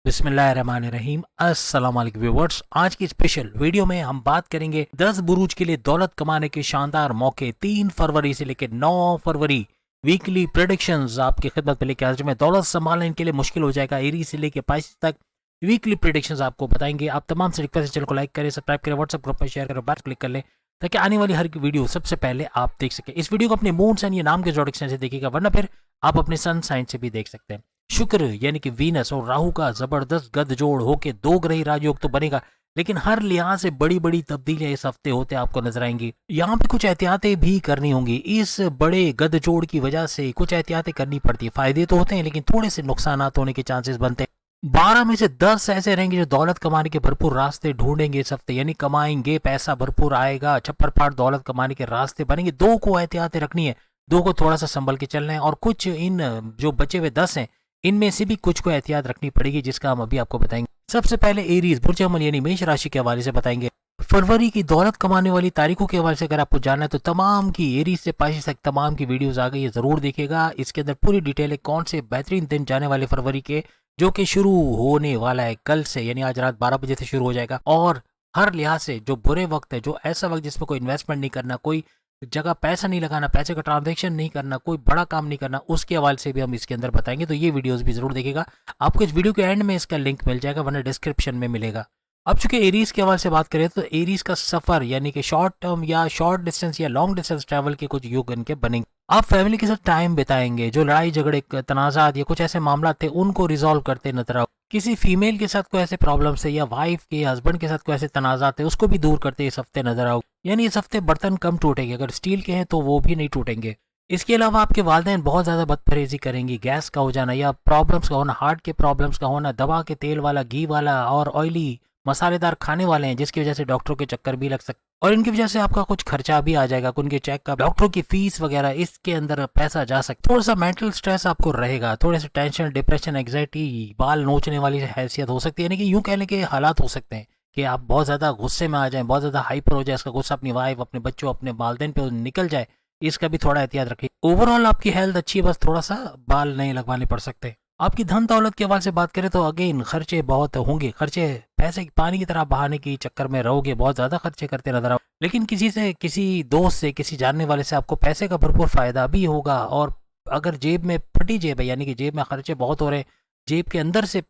बिस्मिल्लाहिर्रहमानिर्रहीम। अस्सलाम वालेकुम व्यूअर्स। आज की स्पेशल वीडियो में हम बात करेंगे 10 बुरूज के लिए दौलत कमाने के शानदार मौके। 3 फरवरी से लेकर 9 फरवरी वीकली प्रेडिक्शंस आपकी खिदमत में लेकर आज में दौलत संभालने के लिए मुश्किल हो जाएगा। एरी से लेकर पाइस तक वीकली प्रेडिक्शंस आपको बताएंगे। आप तमाम से रिक्वेस्ट चैनल को लाइक करें, सब्सक्राइब करें, व्हाट्सएप ग्रुप में शेयर करें, बात क्लिक कर लें ताकि आने वाली हर वीडियो सबसे पहले आप देख सकें। इस वीडियो को अपने मून साइन या नाम के जोड़क से देखिएगा, वरना फिर आप अपने सन साइन से भी देख सकते हैं। शुक्र यानी कि वीनस और राहु का जबरदस्त गठजोड़ होके 2 ग्रही राजयोग तो बनेगा, लेकिन हर लिहाज से बड़ी बड़ी तब्दीलियां इस हफ्ते होते आपको नजर आएंगी। यहाँ पे कुछ एहतियातें भी करनी होंगी। इस बड़े गठजोड़ की वजह से कुछ एहतियातें करनी पड़ती है। फायदे तो होते हैं लेकिन थोड़े से नुकसान होने के चांसेस बनते हैं। 12 में से 10 ऐसे रहेंगे जो दौलत कमाने के भरपूर रास्ते ढूंढेंगे इस हफ्ते, यानी कमाएंगे, पैसा भरपूर आएगा, छप्पर फाड़ दौलत कमाने के रास्ते बनेंगे। 2 को एहतियातें रखनी है, 2 को थोड़ा सा संभल के चलना है, और कुछ इन जो बचे हुए 10 हैं इनमें से भी कुछ को एहतियात रखनी पड़ेगी, जिसका हम अभी आपको बताएंगे। सबसे पहले एरीज बुर्ज अमल यानी मेष राशि के हवाले से बताएंगे। फरवरी की दौलत कमाने वाली तारीखों के हवाले से अगर आपको जानना है तो तमाम की एरीज से पाइस तक तमाम की वीडियोस आ गई है, जरूर देखिएगा। इसके अंदर पूरी डिटेल है कौन से बेहतरीन दिन जाने वाले फरवरी के, जो कि शुरू होने वाला है कल से, यानी आज रात 12 बजे से शुरू हो जाएगा। और हर लिहाज से जो बुरे वक्त है, जो ऐसा वक्त जिसमें कोई इन्वेस्टमेंट नहीं करना, कोई जगह पैसा नहीं लगाना, पैसे का ट्रांजैक्शन नहीं करना, कोई बड़ा काम नहीं करना, उसके हवाले से भी हम इसके अंदर बताएंगे। तो ये वीडियोस भी जरूर देखिएगा। आपको इस वीडियो के एंड में इसका लिंक मिल जाएगा, वरना डिस्क्रिप्शन में मिलेगा। अब चूंकि एरीज के हवाले से बात करें तो एरीज का सफर यानी कि शॉर्ट टर्म या शॉर्ट डिस्टेंस या लॉन्ग डिस्टेंस ट्रैवल के कुछ युग इनके बनेंगे। आप फैमिली के साथ टाइम बिताएंगे, जो लड़ाई झगड़े तनाजात या कुछ ऐसे मामला थे उनको रिजॉल्व करते नजर आओ। किसी फीमेल के साथ कोई ऐसे प्रॉब्लम्स है या वाइफ के हस्बैंड के साथ कोई ऐसे तनाजात है उसको भी दूर करते इस हफ्ते नजर आओ। यानी इस हफ्ते बर्तन कम टूटेंगे, अगर स्टील के हैं तो वो भी नहीं टूटेंगे। इसके अलावा आपके वालिदैन बहुत ज्यादा बदपरहेजी करेंगी। गैस का हो जाना या प्रॉब्लम्स का होना, हार्ट के प्रॉब्लम्स का होना, दवा के तेल वाला, घी वाला और ऑयली मसालेदार खाने वाले हैं, जिसकी वजह से डॉक्टरों के चक्कर भी लग सकते, और इनकी वजह से आपका कुछ खर्चा भी आ जाएगा, उनके चेक का, डॉक्टरों की फीस वगैरह, इसके अंदर पैसा जा सकता है। थोड़ा सा मेंटल स्ट्रेस आपको रहेगा, थोड़े से टेंशन, डिप्रेशन, एंग्जाइटी, बाल नोचने वाली हैसियत हो सकती है। यानी कि यूं कहने के हालात हो सकते हैं कि आप बहुत ज्यादा गुस्से में आ जाएं, बहुत ज्यादा हाइपर हो जाए, इसका गुस्सा अपनी वाइफ, अपने बच्चों, अपने वालिदैन पे निकल जाए, इसका भी थोड़ा एहतियात रखिए। ओवरऑल आपकी हेल्थ अच्छी है, बस थोड़ा सा बाल नहीं लगवाने पड़ सकते। आपकी धन दौलत के हवाले से बात करें तो अगेन खर्चे बहुत होंगे। खर्चे पैसे पानी की तरह बहाने की चक्कर में रहोगे, बहुत ज्यादा खर्चे करते नजर आओ, लेकिन किसी से, किसी दोस्त से, किसी जानने वाले से आपको पैसे का भरपूर फायदा भी होगा। और अगर जेब में फटी जेब है, यानी कि जेब में खर्चे बहुत हो रहे, जेब के अंदर से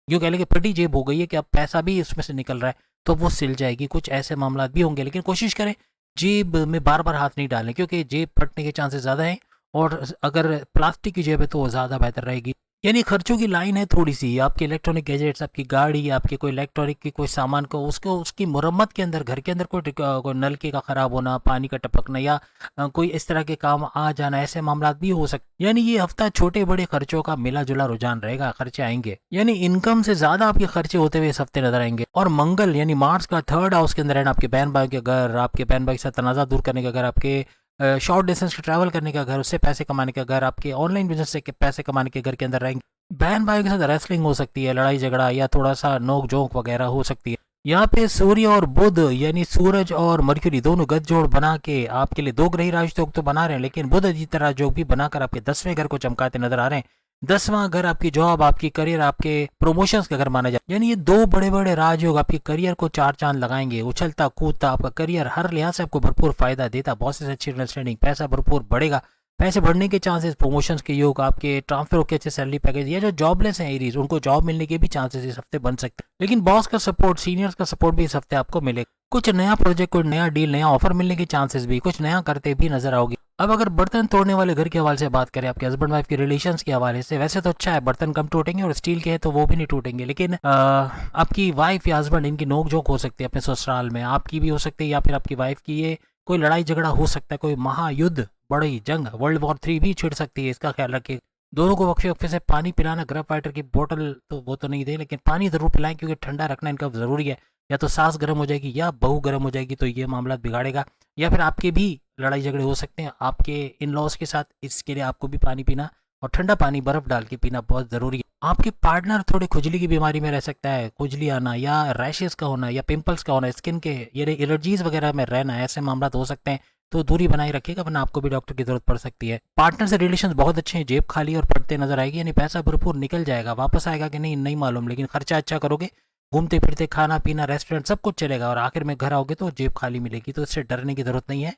यूँ कह लें कि फटी जेब हो गई है कि अब पैसा भी उसमें से निकल रहा है, तो वो सिल जाएगी। कुछ ऐसे मामला भी होंगे, लेकिन कोशिश करें जेब में बार बार हाथ नहीं डालें, क्योंकि जेब फटने के चांसेस ज्यादा हैं, और अगर प्लास्टिक की जेब है तो वो ज़्यादा बेहतर रहेगी। यानी खर्चों की लाइन है थोड़ी सी। आपके इलेक्ट्रॉनिक गैजेट्स, आपकी गाड़ी, आपके कोई इलेक्ट्रॉनिक की कोई सामान को, उसको, उसकी मुरम्मत के अंदर, घर के अंदर कोई नलके का ख़राब होना, पानी का टपकना या कोई इस तरह के काम आ जाना, ऐसे मामला भी हो सकते। यानी ये हफ्ता छोटे बड़े खर्चों का मिला जुला रुझान रहेगा, खर्चे आएंगे, यानी इनकम से ज़्यादा आपके खर्चे होते हुए इस हफ्ते नजर आएंगे। और मंगल यानी मार्च का 3rd हाउस के अंदर है, आपके बहन भाई के घर, आपके बहन भाई के साथ तनाज़ा दूर करने का घर, आपके शॉर्ट डिस्टेंस के ट्रैवल करने का घर, उससे पैसे कमाने का घर, आपके ऑनलाइन बिजनेस से पैसे कमाने के घर के अंदर रहेंगे। बहन भाई के साथ रेसलिंग हो सकती है, लड़ाई झगड़ा या थोड़ा सा नोक झोंक वगैरह हो सकती है। यहाँ पे सूर्य और बुध यानी सूरज और मरकरी दोनों गठजोड़ बना के आपके लिए 2 ग्रही राजयोग तो बना रहे हैं, लेकिन बुध अजीत राजयोग भी बनाकर आपके 10वें घर को चमकाते नजर आ रहे हैं। 10वां घर आपकी जॉब, आपकी करियर, आपके प्रमोशंस का घर माना जाए। यानी ये 2 बड़े बड़े राजयोग आपके करियर को 4 चांद लगाएंगे। उछलता कूदता आपका करियर हर लिहाज से आपको भरपूर फायदा देता, बॉसेस से अच्छी अंडरस्टैंडिंग, पैसा भरपूर बढ़ेगा, पैसे बढ़ने के चांसेस, प्रमोशंस के योग, आपके ट्रांसफर के अच्छे सैलरी पैकेज, या जो जॉबलेस हैं एरीज उनको जॉब मिलने के भी चांसेस इस हफ्ते बन सकते हैं। लेकिन बॉस का सपोर्ट, सीनियर्स का सपोर्ट भी इस हफ्ते आपको मिलेगा। कुछ नया प्रोजेक्ट, कोई नया डील, नया ऑफर मिलने के चांसेस भी, कुछ नया करते भी नजर आओगे। अब अगर बर्तन तोड़ने वाले घर के हवाले से बात करें, आपके हस्बैंड वाइफ के रिलेशंस के हवाले से, वैसे तो अच्छा है, बर्तन कम टूटेंगे, और स्टील के हैं तो वो भी नहीं टूटेंगे, लेकिन आपकी वाइफ या हस्बैंड इनकी नोकझोंक हो सकती है अपने ससुराल में, आपकी भी हो सकती है या फिर आपकी वाइफ की। ये कोई लड़ाई झगड़ा हो सकता है, कोई महायुद्ध, बड़ी जंग, वर्ल्ड वॉर 3 भी छिड़ सकती है, इसका ख्याल रखिए। दोनों को वक्फे वक्फे से पानी पिलाना, ग्रेप वाटर की बोतल तो वो तो नहीं दे, लेकिन पानी जरूर पिलाएं, क्योंकि ठंडा रखना इनका जरूरी है। या तो सास गर्म हो जाएगी या बहू गर्म हो जाएगी, तो ये मामला बिगाड़ेगा, या फिर आपके भी लड़ाई झगड़े हो सकते हैं आपके इन लॉज के साथ। इसके लिए आपको भी पानी पीना, और ठंडा पानी बर्फ डाल के पीना बहुत जरूरी है। आपके पार्टनर थोड़े खुजली की बीमारी में रह सकता है, खुजली आना या रैशेस का होना या पिंपल्स का होना, स्किन के ये एलर्जीज वगैरह में रहना, ऐसे मामला हो सकते हैं। तो दूरी बनाए रखिएगा, वरना आपको भी डॉक्टर की जरूरत पड़ सकती है। पार्टनर से रिलेशंस बहुत अच्छे हैं, जेब खाली और पड़ते नजर आएगी, यानी पैसा भरपूर निकल जाएगा, वापस आएगा कि नहीं नहीं मालूम, लेकिन खर्चा अच्छा करोगे, घूमते फिरते खाना पीना रेस्टोरेंट सब कुछ चलेगा, और आखिर में घर आओगे तो जेब खाली मिलेगी। तो इससे डरने की जरूरत नहीं है।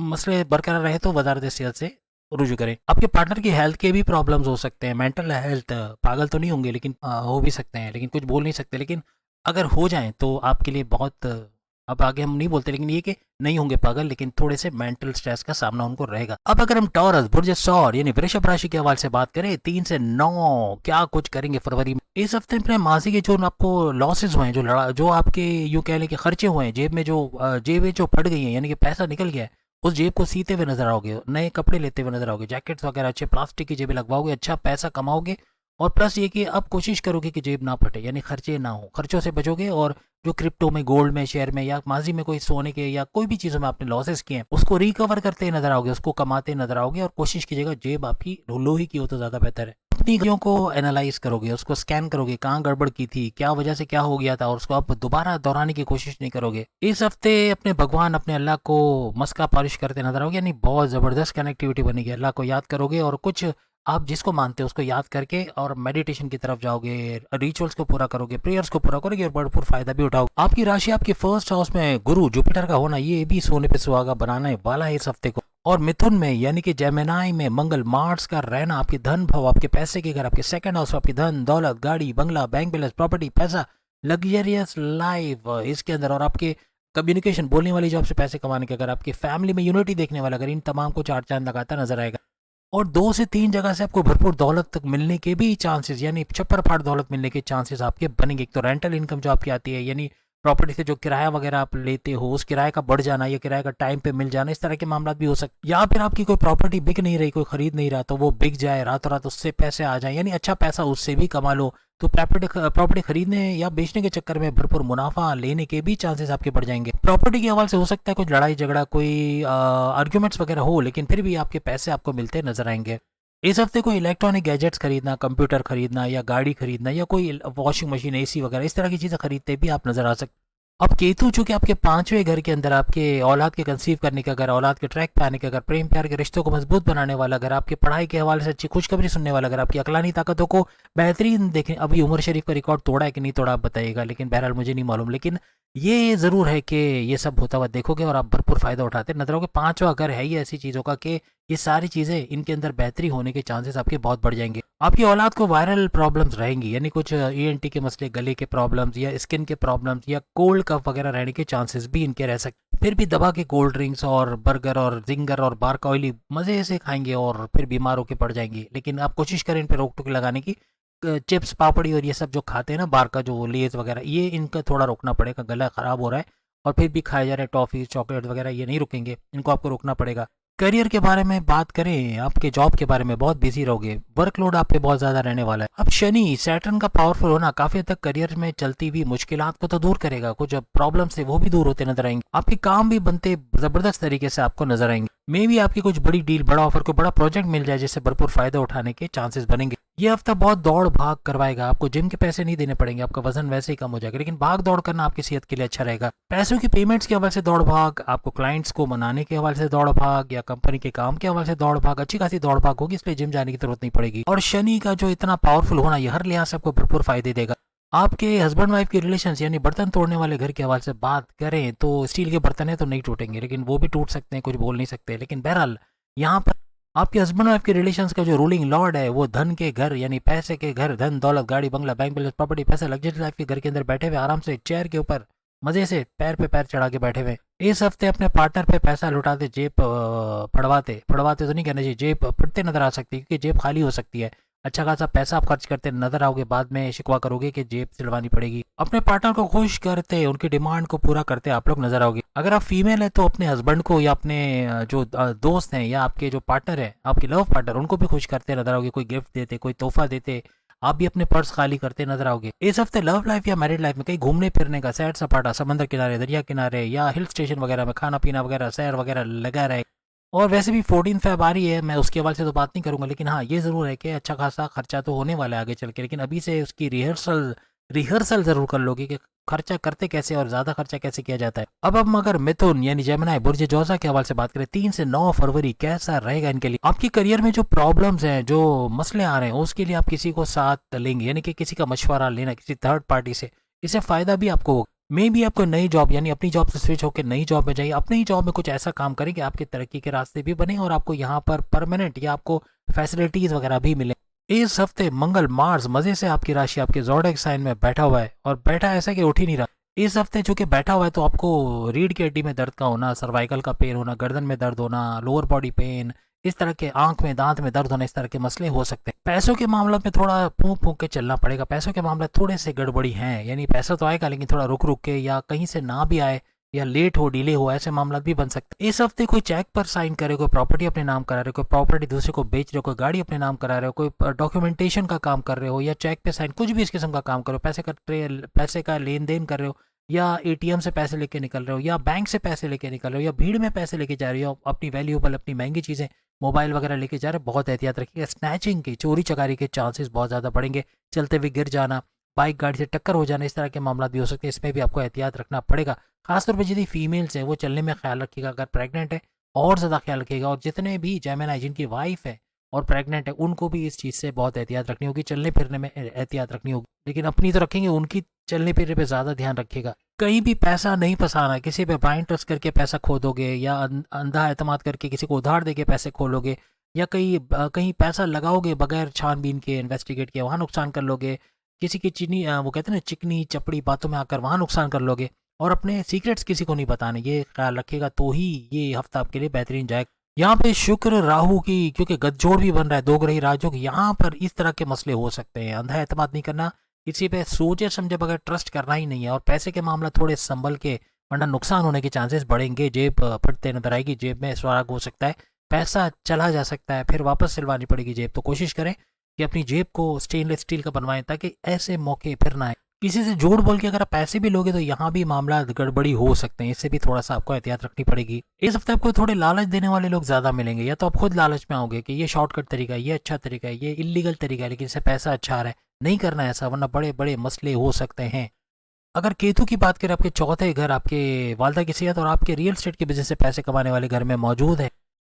मसले बरकरार रहे तो वजारत सेहत से रुजू करें। आपके पार्टनर की हेल्थ के भी प्रॉब्लम्स हो सकते हैं, मेंटल हेल्थ, पागल तो नहीं होंगे लेकिन हो भी सकते हैं, लेकिन कुछ बोल नहीं सकते, लेकिन अगर हो जाएं तो आपके लिए बहुत, अब आगे हम नहीं बोलते, लेकिन ये कि नहीं होंगे पागल, लेकिन थोड़े से मेंटल स्ट्रेस का सामना उनको रहेगा। अब अगर हम टॉरस बुर्ज सौर यानी वृषभ राशि के हवाले से बात करें, 3 से 9 क्या कुछ करेंगे फरवरी में। इस हफ्ते में माजी के जो आपको लॉसेस हुए हैं, जो आपके यूं कह लें कि खर्चे हुए हैं, जेब में जो जेबें जो फट गई हैं, यानी कि पैसा निकल गया है, उस जेब को सीते हुए नजर आओगे, नए कपड़े लेते हुए नजर आओगे, जैकेट्स वगैरह अच्छे प्लास्टिक की जेबें लगवाओगे, अच्छा पैसा कमाओगे, और प्लस ये कि अब कोशिश करोगे कि जेब ना फटे, यानी खर्चे ना हो, खर्चों से बचोगे, और जो क्रिप्टो में, गोल्ड में, शेयर में, या माजी में कोई सोने के या कोई भी चीज़ों में आपने लॉसेस किए हैं, उसको रिकवर करते नजर आओगे, उसको कमाते नजर आओगे, और कोशिश कीजिएगा जेब आपकी लोही की हो तो ज़्यादा बेहतर है। अपनी गलतियों को एनालाइज करोगे, उसको स्कैन करोगे, कहाँ गड़बड़ की थी, क्या वजह से क्या हो गया था, और उसको आप दोबारा दोहराने की कोशिश नहीं करोगे। इस हफ्ते अपने भगवान, अपने अल्लाह को मस्का पॉलिश करते नजर आओगे, यानी बहुत ज़बरदस्त कनेक्टिविटी बनेगी, अल्लाह को याद करोगे, और कुछ आप जिसको मानते हो उसको याद करके और मेडिटेशन की तरफ जाओगे, रिचुअल्स को पूरा करोगे, प्रेयर्स को पूरा करोगे, और भरपूर फायदा भी उठाओगे। आपकी राशि आपके फर्स्ट हाउस में गुरु जुपिटर का होना, ये भी सोने पे सुहागा बनाने वाला है इस हफ्ते को। और मिथुन में यानी कि जेमिनाई में मंगल मार्स का रहना आपके धन भाव, आपके पैसे के घर, आपके सेकंड हाउस, आपकी धन दौलत, गाड़ी बंगला, बैंक बैलेंस, प्रॉपर्टी, पैसा, लग्जरियस लाइफ इसके अंदर, और आपके कम्युनिकेशन, बोलने वाली जॉब से पैसे कमाने के, अगर आपकी फैमिली में यूनिटी देखने वाला, अगर इन तमाम को 4 चांद लगाता नजर आएगा। और 2 से 3 जगह से आपको भरपूर दौलत तक मिलने के भी चांसेस, यानी छप्पर फाड़ दौलत मिलने के चांसेस आपके बनेंगे। एक तो रेंटल इनकम जो आपकी आती है, यानी प्रॉपर्टी से जो किराया वगैरह आप लेते हो, उस किराए का बढ़ जाना या किराए का टाइम पे मिल जाना, इस तरह के मामला भी हो सकते। या फिर आपकी कोई प्रॉपर्टी बिक नहीं रही, कोई खरीद नहीं रहा, तो वो बिक जाए, रातों रात उससे पैसे आ जाए, यानी अच्छा पैसा उससे भी कमा लो। तो प्रॉपर्टी खरीदने या बेचने के चक्कर में भरपूर मुनाफा लेने के भी चांसेस आपके बढ़ जाएंगे। प्रॉपर्टी के हवाले से हो सकता है कुछ लड़ाई झगड़ा, कोई आर्ग्यूमेंट्स वगैरह हो, लेकिन फिर भी आपके पैसे आपको मिलते नजर आएंगे। इस हफ्ते कोई इलेक्ट्रॉनिक गैजेट्स खरीदना, कंप्यूटर खरीदना, या गाड़ी खरीदना, या कोई वॉशिंग मशीन, एसी वगैरह, इस तरह की चीज़ें खरीदते भी आप नजर आ सकते। अब केतु चूंकि आपके 5वें घर के अंदर, आपके औलाद के कंसीव करने का घर, औलाद के ट्रैक पे आने का घर, प्रेम प्यार के रिश्तों को मजबूत बनाने वाला घर, आपकी पढ़ाई के हवाले से अच्छी खुशखबरी सुनने वाला घर, आपकी अकलानी ताकतों को बेहतरीन देखें। अभी उमर शरीफ का रिकॉर्ड तोड़ा है कि नहीं तोड़ा आप बताइएगा, लेकिन बहरहाल मुझे नहीं मालूम, लेकिन ये ज़रूर है कि ये सब होता हुआ देखोगे और आप भरपूर फ़ायदा उठाते नजर आओगे। 5वां घर है ये ऐसी चीज़ों का कि ये सारी चीज़ें, इनके अंदर बेहतरी होने के चांसेस आपके बहुत बढ़ जाएंगे। आपकी औलाद को वायरल प्रॉब्लम्स रहेंगी, यानी कुछ ENT के मसले, गले के प्रॉब्लम्स, या स्किन के प्रॉब्लम्स, या कोल्ड कफ वगैरह रहने के चांसेस भी इनके रह सकते। फिर भी दबा के कोल्ड ड्रिंक्स और बर्गर और जिंगर और बार का ऑयली मज़े से खाएंगे और फिर बीमार होकर पड़ जाएंगे। लेकिन आप कोशिश करें इन पर रोक टोक लगाने की। चिप्स, पापड़ी और ये सब जो खाते हैं ना, बार का जो लेज वगैरह, ये इनका थोड़ा रोकना पड़ेगा, गला ख़राब हो रहा है और फिर भी खाए जा रहे हैं टॉफ़ी चॉकलेट वगैरह, ये नहीं रुकेंगे, इनको आपको रोकना पड़ेगा। करियर के बारे में बात करें, आपके जॉब के बारे में बहुत बिजी रहोगे, वर्कलोड आप पे बहुत ज़्यादा रहने वाला है। अब शनि सैटर्न का पावरफुल होना काफ़ी हद तक करियर में चलती हुई मुश्किलात को तो दूर करेगा, कुछ प्रॉब्लम्स थे वो भी दूर होते नजर आएंगे, आपके काम भी बनते ज़बरदस्त तरीके से आपको नजर आएंगे। मे भी आपकी कुछ बड़ी डील, बड़ा ऑफर, को बड़ा प्रोजेक्ट मिल जाए जिससे भरपूर फायदा उठाने के चांसेस बनेंगे। ये हफ्ता बहुत दौड़ भाग करवाएगा, आपको जिम के पैसे नहीं देने पड़ेंगे, आपका वजन वैसे ही कम हो जाएगा, लेकिन भाग दौड़ करना आपकी सेहत के लिए अच्छा रहेगा। पैसों की पेमेंट्स के हवाले से दौड़ भाग, आपको क्लाइंट्स को मनाने के हवाले से दौड़ भाग, या कंपनी के काम के हवाले से दौड़ भाग, अच्छी खासी दौड़ भाग होगी, इसलिए जिम जाने की जरूरत नहीं पड़ेगी। और शनि का जो इतना पावरफुल होना, ये हर लिहाज से आपको भरपूर फायदे देगा। आपके हस्बैंड वाइफ के रिलेशंस, यानी बर्तन तोड़ने वाले घर के हवाले से बात करें तो स्टील के बर्तन है तो नहीं टूटेंगे, लेकिन वो भी टूट सकते हैं, कुछ बोल नहीं सकते। लेकिन बहरहाल यहाँ पर आपके हस्बैंड वाइफ के रिलेशंस का जो रूलिंग लॉर्ड है, वो धन के घर, यानी पैसे के घर, धन दौलत, गाड़ी बंगला, बैंक बैलेंस, प्रॉपर्टी, पैसा, लग्जरी लाइफ के घर के अंदर बैठे हुए आराम से चेयर के ऊपर मजे से पैर पे पैर चढ़ा के बैठे हुए। इस हफ्ते अपने पार्टनर पे पैसा लुटाते, जेब फड़वाते फड़वाते तो नहीं कहना चाहिए, जेब फटते नजर आ सकती है, क्योंकि जेब खाली हो सकती है। अच्छा खासा पैसा आप खर्च करते नजर आओगे, बाद में शिकवा करोगे कि जेब सिलवानी पड़ेगी। अपने पार्टनर को खुश करते, उनकी डिमांड को पूरा करते आप लोग नजर आओगे। अगर आप फीमेल है तो अपने हस्बैंड को या अपने जो दोस्त हैं या आपके जो पार्टनर है, आपके लव पार्टनर, उनको भी खुश करते नजर आओगे, कोई गिफ्ट देते, कोई तोहफा देते, आप भी अपने पर्स खाली करते नजर आओगे। इस हफ्ते लव लाइफ या मैरिड लाइफ में कहीं घूमने फिरने का, सैर सपाटा, समंदर किनारे, दरिया किनारे या हिल स्टेशन वगैरह में खाना पीना वगैरह, सैर वगैरह लगा रहे। और वैसे भी 14 फेब आ रही है, मैं उसके हवाले से तो बात नहीं करूंगा, लेकिन हाँ ये ज़रूर है कि अच्छा खासा खर्चा तो होने वाला है आगे चल के, लेकिन अभी से उसकी रिहर्सल जरूर कर लोगे कि खर्चा करते कैसे और ज्यादा खर्चा कैसे किया जाता है। अब हम अगर मिथुन यानी जेमिनी बुर्ज जोसा के हवाले से बात करें, 3 से 9 फरवरी कैसा रहेगा इनके लिए। आपकी करियर में जो प्रॉब्लम्स हैं, जो मसले आ रहे हैं, उसके लिए आप किसी को साथ लेंगे, यानी कि किसी का मशवरा लेना किसी थर्ड पार्टी से, इससे फायदा भी आपको होगा। मे भी आपको नई जॉब यानी अपनी जॉब से स्विच होकर नई जॉब में जाइए, अपनी ही जॉब में कुछ ऐसा काम करें कि आपकी तरक्की के रास्ते भी बने और आपको यहाँ पर परमानेंट या आपको फैसिलिटीज वगैरह भी मिले। इस हफ्ते मंगल मार्स मजे से आपकी राशि आपके ज़ोडिएक साइन में बैठा हुआ है, और बैठा ऐसा कि उठ ही नहीं रहा। इस हफ्ते चूंकि बैठा हुआ है तो आपको रीढ़ की हड्डी में दर्द का होना, सर्वाइकल का पेन होना, गर्दन में दर्द होना, लोअर बॉडी पेन, इस तरह के आंख में दांत में दर्द होना, इस तरह के मसले हो सकते हैं। पैसों के मामले में थोड़ा फूंक फूंक के चलना पड़ेगा। पैसों के मामले थोड़े से गड़बड़ी हैं, यानी पैसा तो आएगा लेकिन थोड़ा रुक रुक के, या कहीं से ना भी आए, या लेट हो डिले हो, ऐसे मामला भी बन सकते हैं। इस हफ्ते कोई चेक पर साइन करे, कोई प्रॉपर्टी अपने नाम करा रहे हो, कोई प्रॉपर्टी दूसरे को बेच रहे हो, कोई गाड़ी अपने नाम करा रहे हो, कोई डॉक्यूमेंटेशन का काम कर रहे हो, या चेक पे साइन, कुछ भी इस किस्म का काम कर रहे हो, पैसे का लेन देन कर रहे हो, या एटीएम से पैसे लेके निकल रहे हो, या बैंक से पैसे लेके निकल रहे हो, या भीड़ में पैसे लेके जा रहे हो, अपनी वैल्यूएबल अपनी महंगी चीजें मोबाइल वगैरह लेके जा रहे हो, बहुत एहतियात रखिएगा। स्नैचिंग की, चोरी चकारी के चांसेस बहुत ज़्यादा बढ़ेंगे। चलते हुए गिर जाना, बाइक गाड़ी से टक्कर हो जाना, इस तरह के मामला भी हो सकते हैं, इसमें भी आपको एहतियात रखना पड़ेगा। खासतौर पर जितनी फीमेल्स हैं वो चलने में ख्याल रखिएगा, अगर प्रेग्नेंट है और ज़्यादा ख्याल रखिएगा, और जितने भी जेमिनी जिनकी वाइफ है और प्रेग्नेंट है उनको भी इस चीज़ से बहुत एहतियात रखनी होगी, चलने फिरने में एहतियात रखनी होगी। लेकिन अपनी तो रखेंगे, उनकी चलने फिरने पर ज़्यादा ध्यान रखिएगा। कहीं भी पैसा नहीं फंसाना, किसी पे ब्लाइंड ट्रस्ट करके पैसा खो दोगे, या अंधा एतमाद करके किसी को उधार देके पैसे खोलोगे, या कहीं पैसा लगाओगे बगैर छानबीन के, इन्वेस्टिगेट किए, वहाँ नुकसान कर लोगे। किसी की वो कहते हैं ना, चिकनी चपड़ी बातों में आकर वहाँ नुकसान कर लोगे। और अपने सीक्रेट्स किसी को नहीं बताने, ये ख्याल रखिएगा, तो ही ये हफ्ता आपके लिए बेहतरीन जाएगा। यहाँ पे शुक्र राहु की, क्योंकि गठजोड़ भी बन रहा है, दो ग्रही राजयोग, यहाँ पर इस तरह के मसले हो सकते हैं। अंधा एतमाद नहीं करना, किसी पे सोचे समझे बगैर ट्रस्ट करना ही नहीं है। और पैसे के मामला थोड़े संभल के, वरना नुकसान होने के चांसेस बढ़ेंगे। जेब फटते नजर आएगी, जेब में सुराग हो सकता है, पैसा चला जा सकता है, फिर वापस सिलवानी पड़ेगी जेब। तो कोशिश करें कि अपनी जेब को स्टेनलेस स्टील का बनवाएं, ताकि ऐसे मौके फिर ना आए। किसी से झूठ बोल के अगर आप पैसे भी लोगे तो यहाँ भी मामला गड़बड़ी हो सकते हैं, इससे भी थोड़ा सा आपको एहतियात रखनी पड़ेगी। इस हफ्ते आपको थोड़े लालच देने वाले लोग ज्यादा मिलेंगे, या तो आप खुद लालच में आओगे कि ये शॉर्टकट तरीका है, ये अच्छा तरीका है, ये इलीगल तरीका है, लेकिन इससे पैसा अच्छा आ रहा है, नहीं करना है ऐसा, वरना बड़े बड़े मसले हो सकते हैं। अगर केतु की बात करें, आपके चौथे घर आपके वालदा की सेहत और आपके रियल एस्टेट के बिजनेस से पैसे कमाने वाले घर में मौजूद है।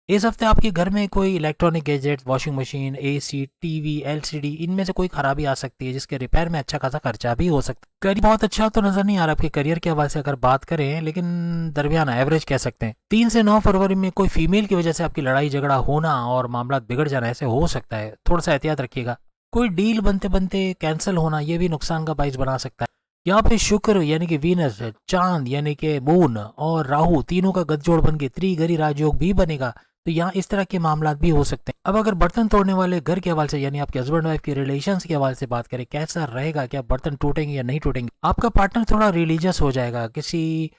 इस हफ्ते आपके घर में कोई electronic gadget, washing machine, AC, TV, LCD, इनमें से कोई खराबी आ सकती है, जिसके रिपेयर में अच्छा खासा खर्चा भी हो सकता है। करियर बहुत अच्छा तो नजर नहीं आ रहा आपके करियर के हवाले से अगर बात करें, लेकिन दरमियाना एवरेज कह सकते हैं। 3 से 9 फरवरी में कोई फीमेल की वजह से आपकी लड़ाई झगड़ा होना और मामला बिगड़ जाना, ऐसे हो सकता है, थोड़ा सा एहतियात रखिएगा। कोई डील बनते बनते कैंसिल होना, यह भी नुकसान का बाइस बना सकता है। यहाँ पे शुक्र यानी कि वीनस, चांद यानी कि मून और राहु, तीनों का गठजोड़ बन के त्रिगरी राजयोग भी बनेगा, तो यहाँ इस तरह के मामला भी हो सकते हैं। अब अगर बर्तन तोड़ने वाले घर के हवाले से, यानी आपके हस्बैंड वाइफ के रिलेशंस के हवाले से बात करें, कैसा रहेगा, क्या बर्तन टूटेंगे या नहीं टूटेंगे। आपका पार्टनर थोड़ा रिलीजियस हो जाएगा, किसी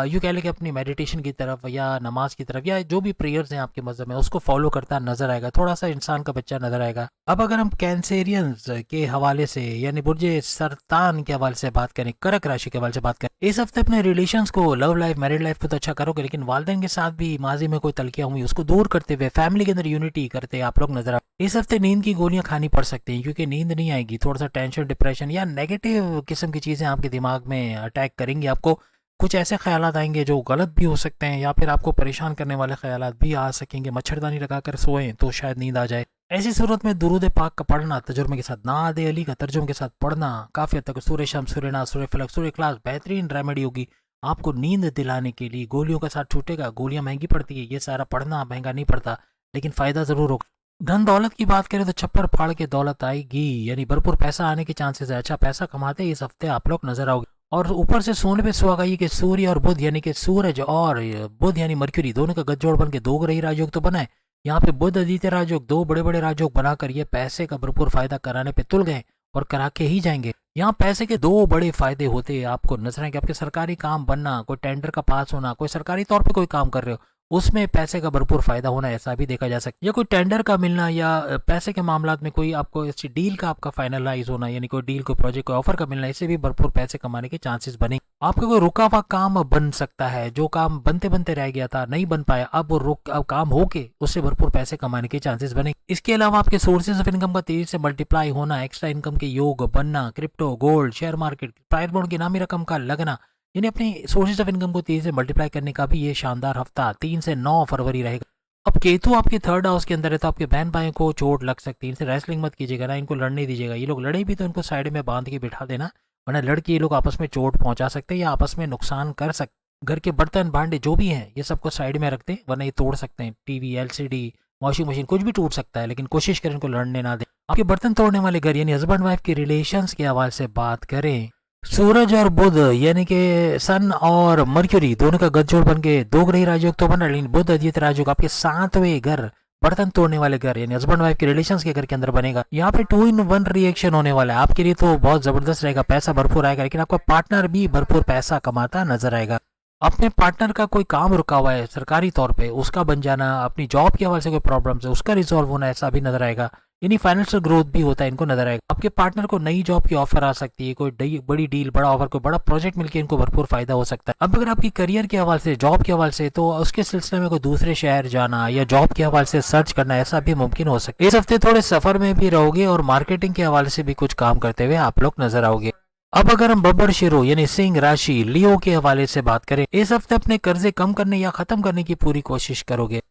यू कह लें कि अपनी मेडिटेशन की तरफ या नमाज की तरफ, या जो भी प्रेयर्स हैं आपके मजहब में उसको फॉलो करता नजर आएगा, थोड़ा सा इंसान का बच्चा नजर आएगा। अब अगर हम कैंसेरियंस के हवाले से यानी बुर्जे सरतान के हवाले से बात करें, कर्क राशि के हवाले से बात करें, इस हफ्ते अपने रिलेशंस को, लव लाइफ, मैरिड लाइफ को तो अच्छा करोगे, लेकिन वालिदैन के साथ भी माजी में कोई तलखियां हुई उसको दूर करते हुए फैमिली के अंदर यूनिटी करते आप लोग नजर आए। इस हफ्ते नींद की गोलियां खानी पड़ सकती हैं, क्योंकि नींद नहीं आएगी, थोड़ा सा टेंशन, डिप्रेशन या नेगेटिव किस्म की चीजें आपके दिमाग में अटैक करेंगी। आपको कुछ ऐसे ख्यालात आएंगे जो गलत भी हो सकते हैं, या फिर आपको परेशान करने वाले ख्यालात भी आ सकेंगे। मच्छरदानी लगाकर सोएं तो शायद नींद आ जाए। ऐसी सूरत में दुरूद पाक का पढ़ना, तजुर्बे के साथ नाद अली का तर्जुमे के साथ पढ़ना काफी हद तक, सूर्य शम्स, सूर्य नाज, सूर्य फलक, सूर्य इखलास बेहतरीन रेमेडी होगी आपको नींद दिलाने के लिए। गोलियों के साथ छूटेगा, गोलियां महंगी पड़ती है, ये सारा पढ़ना महंगा नहीं पड़ता, लेकिन फायदा जरूर होगा। धन दौलत की बात करें तो छप्पर फाड़ के दौलत आएगी, यानी भरपूर पैसा आने के चांसेस है। अच्छा पैसा कमाते इस हफ्ते आप लोग नजर आओगे। और ऊपर से सोने पे सुहागा ये कि सूर्य और बुध यानी कि सूरज और बुध यानी मर्क्यूरी दोनों का गठजोड़ बन के दो ग्रही राजयोग तो बना है। यहाँ पे बुध आदित्य राजयोग, दो बड़े बड़े राजयोग बनाकर ये पैसे का भरपूर फायदा कराने पे तुल गए और करा के ही जाएंगे। यहाँ पैसे के दो बड़े फायदे होते हैं आपको नजर आएंगे। आपके सरकारी काम बनना, कोई टेंडर का पास होना, कोई सरकारी तौर पे कोई काम कर रहे हो उसमें पैसे का भरपूर फायदा होना, ऐसा भी देखा जा सकता है। या कोई टेंडर का मिलना, या पैसे के मामला में कोई आपको इस डील का आपका फाइनलाइज होना, यानी कोई डील, कोई प्रोजेक्ट, कोई ऑफर का मिलना, इससे भी भरपूर पैसे कमाने के चांसेस बने। आपका कोई रुका हुआ काम बन सकता है, जो काम बनते बनते रह गया था, नहीं बन पाया, अब काम होके उससे भरपूर पैसे कमाने के चांसेस बने। इसके अलावा आपके सोर्सेज ऑफ इनकम का तेजी से मल्टीप्लाई होना, एक्स्ट्रा इनकम के योग बनना, crypto, gold, share market, price bond की नामी रकम का लगना, यानी अपनी सोर्सेज ऑफ इनकम को तेजी से मल्टीप्लाई करने का भी ये शानदार हफ्ता 3 से 9 फरवरी रहेगा। अब केतु आपके थर्ड हाउस के अंदर है, तो आपके बहन भाई को चोट लग सकती है, इनसे रेसलिंग मत कीजिएगा ना, इनको लड़ने दीजिएगा। ये लोग लड़े भी तो इनको साइड में बांध के बिठा देना, वरना लड़के ये लोग आपस में चोट पहुंचा सकते हैं या आपस में नुकसान कर सकते। घर के बर्तन भांडे जो भी हैं ये सबको साइड में रखते, वरना ये तोड़ सकते हैं। टीवी, एलसीडी, वॉशिंग मशीन, कुछ भी टूट सकता है, लेकिन कोशिश करें इनको लड़ने ना दें। आपके बर्तन तोड़ने वाले घर यानी हस्बैंड वाइफ के रिलेशंस के हवाले से बात करें, सूरज और बुध यानी कि सन और मर्क्यूरी दोनों का गठजोड़ बन के दो ग्रही राजयोग तो बन रहा है, लेकिन बुध अद्वितीय राजयोग आपके 7वें घर, बर्तन तोड़ने वाले घर यानी हस्बैंड वाइफ के रिलेशंस के घर के अंदर बनेगा। यहाँ पे 2 in 1 रिएक्शन होने वाला है। आपके लिए तो बहुत जबरदस्त रहेगा, पैसा भरपूर आएगा, लेकिन आपका पार्टनर भी भरपूर पैसा कमाता नजर आएगा। अपने पार्टनर का कोई काम रुका हुआ है सरकारी तौर पे, उसका बन जाना, अपनी जॉब के हवाले से कोई प्रॉब्लम है उसका रिजॉल्व होना, ऐसा भी नजर आएगा। यानी फाइनेंशियल ग्रोथ भी होता है, इनको नजर आएगा। आपके पार्टनर को नई जॉब की ऑफर आ सकती है, कोई बड़ी डील, बड़ा ऑफर, कोई बड़ा प्रोजेक्ट मिलकर इनको भरपूर फायदा हो सकता है। अब अगर आपकी करियर के हवाले से, जॉब के हवाले से, तो उसके सिलसिले में कोई दूसरे शहर जाना या जॉब के हवाले से सर्च करना, ऐसा भी मुमकिन हो सकता है। इस हफ्ते थोड़े सफर में भी रहोगे और मार्केटिंग के हवाले से भी कुछ काम करते हुए आप लोग नजर आओगे। अब अगर हम बब्बर शिरो यानी सिंह राशि लियो के हवाले से बात करें, इस हफ्ते अपने कर्जे कम करने या खत्म करने की पूरी कोशिश करोगे।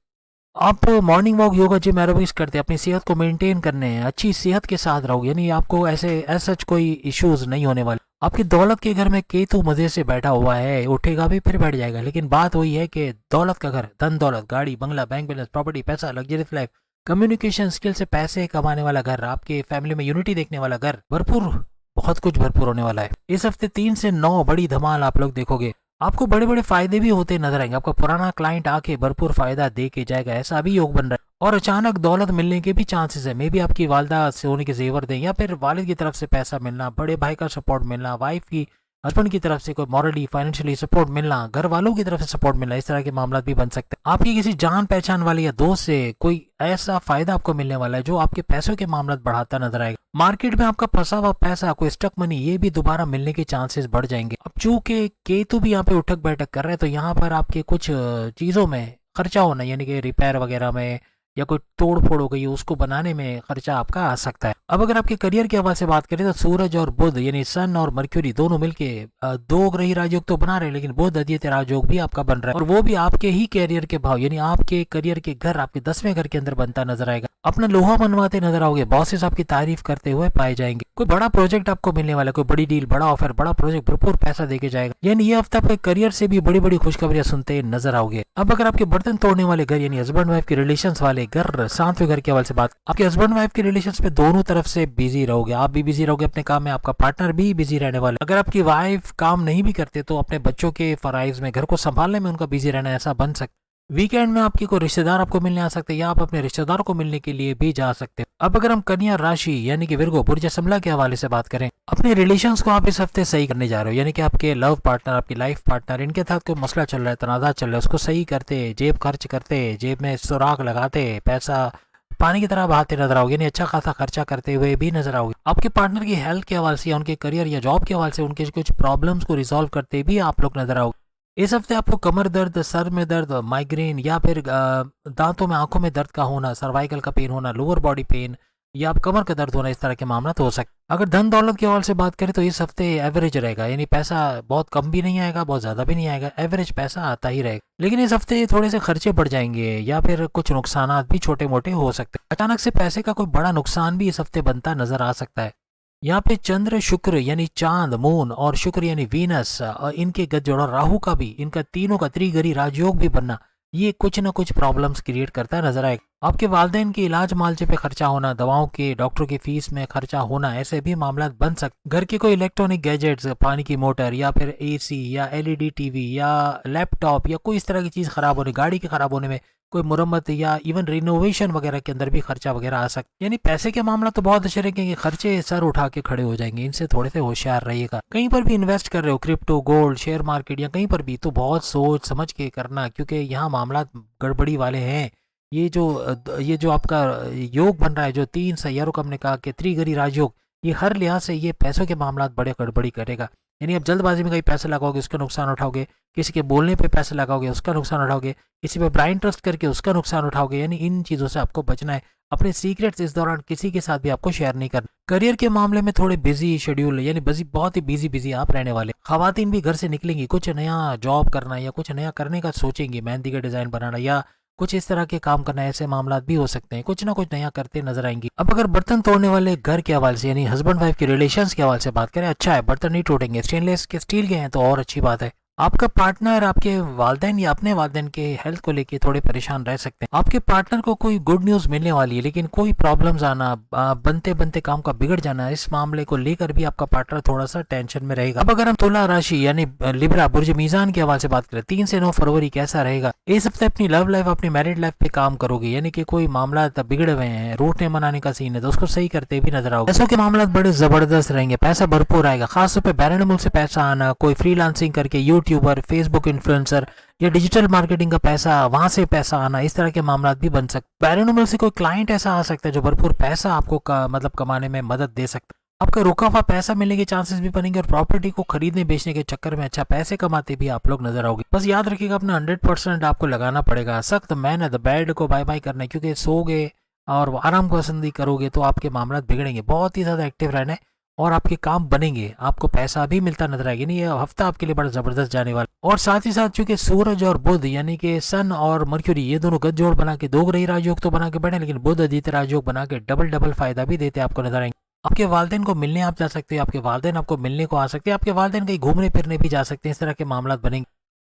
आप morning walk, yoga, gym, aerobics करते अपनी सेहत को मेंटेन करने हैं, अच्छी सेहत के साथ रहोगे, यानी आपको ऐसे सच कोई इश्यूज नहीं होने वाले। आपकी दौलत के घर में केतु मजे से बैठा हुआ है, उठेगा भी फिर बैठ जाएगा, लेकिन बात वही है कि दौलत का घर, धन दौलत, गाड़ी बंगला, बैंक बैलेंस, प्रॉपर्टी, पैसा, लग्जरियस लाइफ, कम्युनिकेशन स्किल से पैसे कमाने वाला घर, आपके फैमिली में यूनिटी देखने वाला घर, भरपूर, बहुत कुछ भरपूर होने वाला है। इस हफ्ते 3 से 9 बड़ी धमाल आप लोग देखोगे। आपको बड़े बड़े फायदे भी होते नजर आएंगे। आपका पुराना क्लाइंट आके भरपूर फायदा दे के जाएगा, ऐसा भी योग बन रहा है। और अचानक दौलत मिलने के भी चांसेस है। मे बी आपकी वालदा सोने के जेवर दें, या फिर वालिद की तरफ से पैसा मिलना, बड़े भाई का सपोर्ट मिलना, वाइफ की, हस्बैंड की तरफ से कोई मॉरली फाइनेंशियली सपोर्ट मिलना, घर वालों की तरफ से सपोर्ट मिलना, इस तरह के मामला भी बन सकते हैं। आपकी किसी जान पहचान वाले या दोस्त से कोई ऐसा फायदा आपको मिलने वाला है जो आपके पैसों के मामला बढ़ाता नजर आएगा। मार्केट में आपका फंसा हुआ पैसा, कोई स्टक मनी, ये भी दोबारा मिलने के चांसेस बढ़ जाएंगे। अब चूंकि केतु भी यहाँ पे उठक बैठक कर रहे हैं, तो यहाँ पर आपके कुछ चीजों में खर्चा होना, यानी कि रिपेयर वगैरह में या कोई तोड़ फोड़ हो गई उसको बनाने में खर्चा आपका आ सकता है। अब अगर आपके करियर के हवाले से बात करें, तो सूरज और बुध यानी सन और मर्क्यूरी दोनों मिलके दो ग्रही राजयोग तो बना रहे हैं, लेकिन बुध अद्वितीय राजयोग भी आपका बन रहा है, और वो भी आपके ही करियर के भाव यानी आपके करियर के घर, आपके 10वें घर के अंदर बनता नजर आएगा। अपना लोहा मनवाते नजर आओगे, बॉसेस आपकी तारीफ करते हुए पाए जाएंगे। कोई बड़ा प्रोजेक्ट आपको मिलने वाला, कोई बड़ी डील, बड़ा ऑफर, बड़ा प्रोजेक्ट, भरपूर पैसा देके जाएगा। यानी ये हफ्ता आपके करियर से भी बड़ी बड़ी खुशखबरियां सुनते नजर आओगे। अब अगर आपके बर्तन तोड़ने वाले घर यानी हस्बैंड वाइफ के रिलेशन वाले घर, 7वें घर के हवाले से बात, आपके हस्बैंड वाइफ के रिलेशन पे दोनों तरफ से बिजी रहोगे, आप भी बिजी रहोगे अपने काम में, आपका पार्टनर भी बिजी रहने वाला है। अगर आपकी वाइफ काम नहीं भी करते तो अपने बच्चों के फराइज में, घर को संभालने में उनका बिजी रहना, ऐसा बन सकता। वीकेंड में आपकी कोई रिश्तेदार आपको मिलने आ सकते हैं, या आप अपने रिश्तेदारों को मिलने के लिए भी जा सकते हैं। अब अगर हम कन्या राशि यानी कि विर्गो, बुर्ज समला के हवाले से बात करें, अपने रिलेशंस को आप इस हफ्ते सही करने जा रहे हो, यानी कि आपके लव पार्टनर, आपकी लाइफ पार्टनर, इनके साथ कोई मसला चल रहा है, तनाज़ा चल रहा है, उसको सही करते, जेब खर्च करते, जेब में सुराख लगाते, पैसा पानी की तरह बहाते नजर आओगे, यानी अच्छा खासा खर्चा करते हुए भी नजर आओगे। आपके पार्टनर की हेल्थ के हवाले से या उनके करियर या जॉब के हवाले से उनके कुछ प्रॉब्लम्स को रिजॉल्व करते भी आप लोग नजर आओगे। इस हफ्ते आपको कमर दर्द, सर में दर्द, माइग्रेन, या फिर दांतों में, आंखों में दर्द का होना, सर्वाइकल का पेन होना, लोअर बॉडी पेन, या आप कमर का दर्द होना, इस तरह के मामला तो हो सकते। अगर धन दौलत के हवाले से बात करें तो इस हफ्ते एवरेज रहेगा, यानी पैसा बहुत कम भी नहीं आएगा, बहुत ज्यादा भी नहीं आएगा, एवरेज पैसा आता ही रहेगा। लेकिन इस हफ्ते थोड़े से खर्चे बढ़ जाएंगे, या फिर कुछ नुकसान भी छोटे मोटे हो सकते हैं। अचानक से पैसे का कोई बड़ा नुकसान भी इस हफ्ते बनता नजर आ सकता है। यहाँ पे चंद्र, शुक्र यानी चांद, मून, और शुक्र यानी वीनस, इनके गठजोड़, राहु का भी, इनका तीनों का त्रिगरी राजयोग भी बनना, ये कुछ ना कुछ प्रॉब्लम्स क्रिएट करता नजर आएगा। आपके वालदेन के इलाज मालजे पे खर्चा होना, दवाओं के, डॉक्टरों की फीस में खर्चा होना, ऐसे भी मामला बन सकते। घर के कोई इलेक्ट्रॉनिक गैजेट्स, पानी की मोटर, या फिर एसी, या एलईडी टीवी, या लैपटॉप, या कोई इस तरह की चीज खराब होने, गाड़ी के खराब होने में, कोई मुरम्मत या इवन रिनोवेशन वगैरह के अंदर भी खर्चा वगैरह आ सकता। यानी पैसे के मामला तो बहुत अच्छे रहेंगे, खर्चे सर उठा के खड़े हो जाएंगे, इनसे थोड़े से होशियार रहिएगा। कहीं पर भी इन्वेस्ट कर रहे हो, क्रिप्टो, गोल्ड, शेयर मार्केट, या कहीं पर भी, तो बहुत सोच समझ के करना, क्योंकि यहाँ मामला गड़बड़ी वाले हैं। ये जो आपका योग बन रहा है, जो 3 सैयारों का हमने कहा कि त्रिगरी राजयोग, ये हर लिहाज से ये पैसों के मामला बड़े गड़बड़ी करेगा। यानी आप जल्दबाजी में कहीं पैसे लगाओगे उसका नुकसान उठाओगे, किसी के बोलने पे पैसे लगाओगे उसका नुकसान उठाओगे, किसी पे ब्लाइंड ट्रस्ट करके उसका नुकसान उठाओगे। यानी इन चीज़ों से आपको बचना है। अपने सीक्रेट्स इस दौरान किसी के साथ भी आपको शेयर नहीं करना। करियर के मामले में थोड़े बिजी शेड्यूल यानी बिजी, बहुत ही बिजी आप रहने वाले। खवातीन भी घर से निकलेंगी, कुछ नया जॉब करना या कुछ नया करने का सोचेंगी, मेहंदी का डिजाइन बनाना या कुछ इस तरह के काम करना। ऐसे मामला भी हो सकते हैं, कुछ ना कुछ नया करते नजर आएंगी। अब अगर बर्तन तोड़ने वाले घर के हवाले से यानी हस्बैंड वाइफ के रिलेशंस के हवाले से बात करें, अच्छा है, बर्तन नहीं टूटेंगे, स्टेनलेस के स्टील के हैं तो और अच्छी बात है। आपका पार्टनर आपके वालदेन या अपने वालदेन के हेल्थ को लेके थोड़े परेशान रह सकते हैं। आपके पार्टनर को कोई गुड न्यूज मिलने वाली है, लेकिन कोई प्रॉब्लम्स आना, बनते बनते काम का बिगड़ जाना, इस मामले को लेकर भी आपका पार्टनर थोड़ा सा टेंशन में रहेगा। अब अगर हम तुला राशि यानी लिब्रा बुर्ज मीजान के हवाले से बात करें, 3 से 9 फरवरी कैसा रहेगा। इस हफ्ते अपनी लव लाइफ, अपनी मैरिड लाइफ पे काम करोगे, यानी कि कोई मामला बिगड़े हुए हैं, रूठने मनाने का सीन है तो उसको सही करते भी नजर आओगे। पैसों के मामला बड़े जबरदस्त रहेंगे, पैसा भरपूर आएगा, खासतौर पर बैरून मुल्क से पैसा आना, कोई फ्रीलांसिंग करके यूट्यूबर, फेसबुक इन्फ्लुएंसर या डिजिटल मार्केटिंग का पैसा, वहां से पैसा आना, इस तरह के मामला भी बन सकते। बैरून मुल्क से कोई क्लाइंट ऐसा आ सकता है जो भरपूर पैसा आपको मतलब कमाने में मदद दे सकता है। आपका रुका हुआ पैसा मिलने के चांसेस भी बनेंगे और प्रॉपर्टी को खरीदने बेचने के चक्कर में अच्छा पैसे कमाते भी आप लोग नजर आओगे। बस याद रखिएगा अपना 100% आपको लगाना पड़ेगा। सख्त मेहनत, बेड को बाय बाय करना, क्योंकि सोगे और आराम पसंदी करोगे तो आपके मामला बिगड़ेंगे। बहुत ही ज्यादा एक्टिव रहना है और आपके काम बनेंगे, आपको पैसा भी मिलता नजर आएगा। नहीं, ये हफ्ता आपके लिए बड़ा जबरदस्त जाने वाला। और साथ ही साथ चूंकि सूरज और बुध यानी कि सन और मर्क्यूरी ये दोनों गठजोड़ बना के दो ग्रही राजयोग तो बना के बढ़े, लेकिन बुध आदित्य राजयोग बना के डबल फायदा भी देते आपको नजर आएंगे। आपके वालदेन को मिलने आप जा सकते हैं, आपके वालदेन आपको मिलने को आ सकते हैं, आपके वालदेन कहीं घूमने फिरने भी जा सकते हैं। इस तरह के मामला बनेंगे।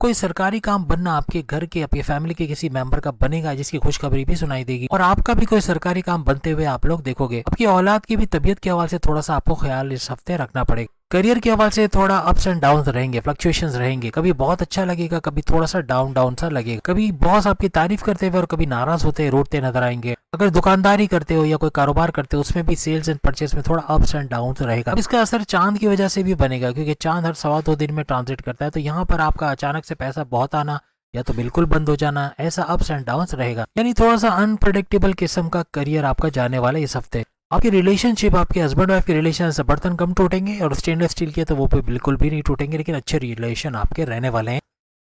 कोई सरकारी काम बनना आपके घर के, आपके फैमिली के किसी मेंबर का बनेगा जिसकी खुशखबरी भी सुनाई देगी और आपका भी कोई सरकारी काम बनते हुए आप लोग देखोगे। आपकी औलाद की भी तबीयत के हवाले से थोड़ा सा आपको ख्याल इस हफ्ते रखना पड़ेगा। करियर के हवाले से थोड़ा अप्स एंड डाउन रहेंगे, फ्लक्चुएशंस रहेंगे, कभी बहुत अच्छा लगेगा, कभी थोड़ा सा डाउन सा लगेगा, कभी बॉस आपकी तारीफ करते हुए और कभी नाराज होते रोते नजर आएंगे। अगर दुकानदारी करते हो या कोई कारोबार करते हो उसमें भी सेल्स एंड परचेस में थोड़ा अप्स एंड डाउन रहेगा। अब इसका असर चांद की वजह से भी बनेगा, क्योंकि चांद हर 2.25 दिन में ट्रांजिट करता है, तो यहाँ पर आपका अचानक से पैसा बहुत आना या तो बिल्कुल बंद हो जाना, ऐसा अप्स एंड डाउन्स रहेगा। यानी थोड़ा सा अनप्रेडिक्टेबल किस्म का करियर आपका जाने वाला है इस हफ्ते। आपकी रिलेशनशिप, आपके हस्बैंड वाइफ के रिलेशन से बर्तन कम टूटेंगे और स्टेनलेस स्टील के तो वो पे बिल्कुल भी नहीं टूटेंगे, लेकिन अच्छे रिलेशन आपके रहने वाले हैं।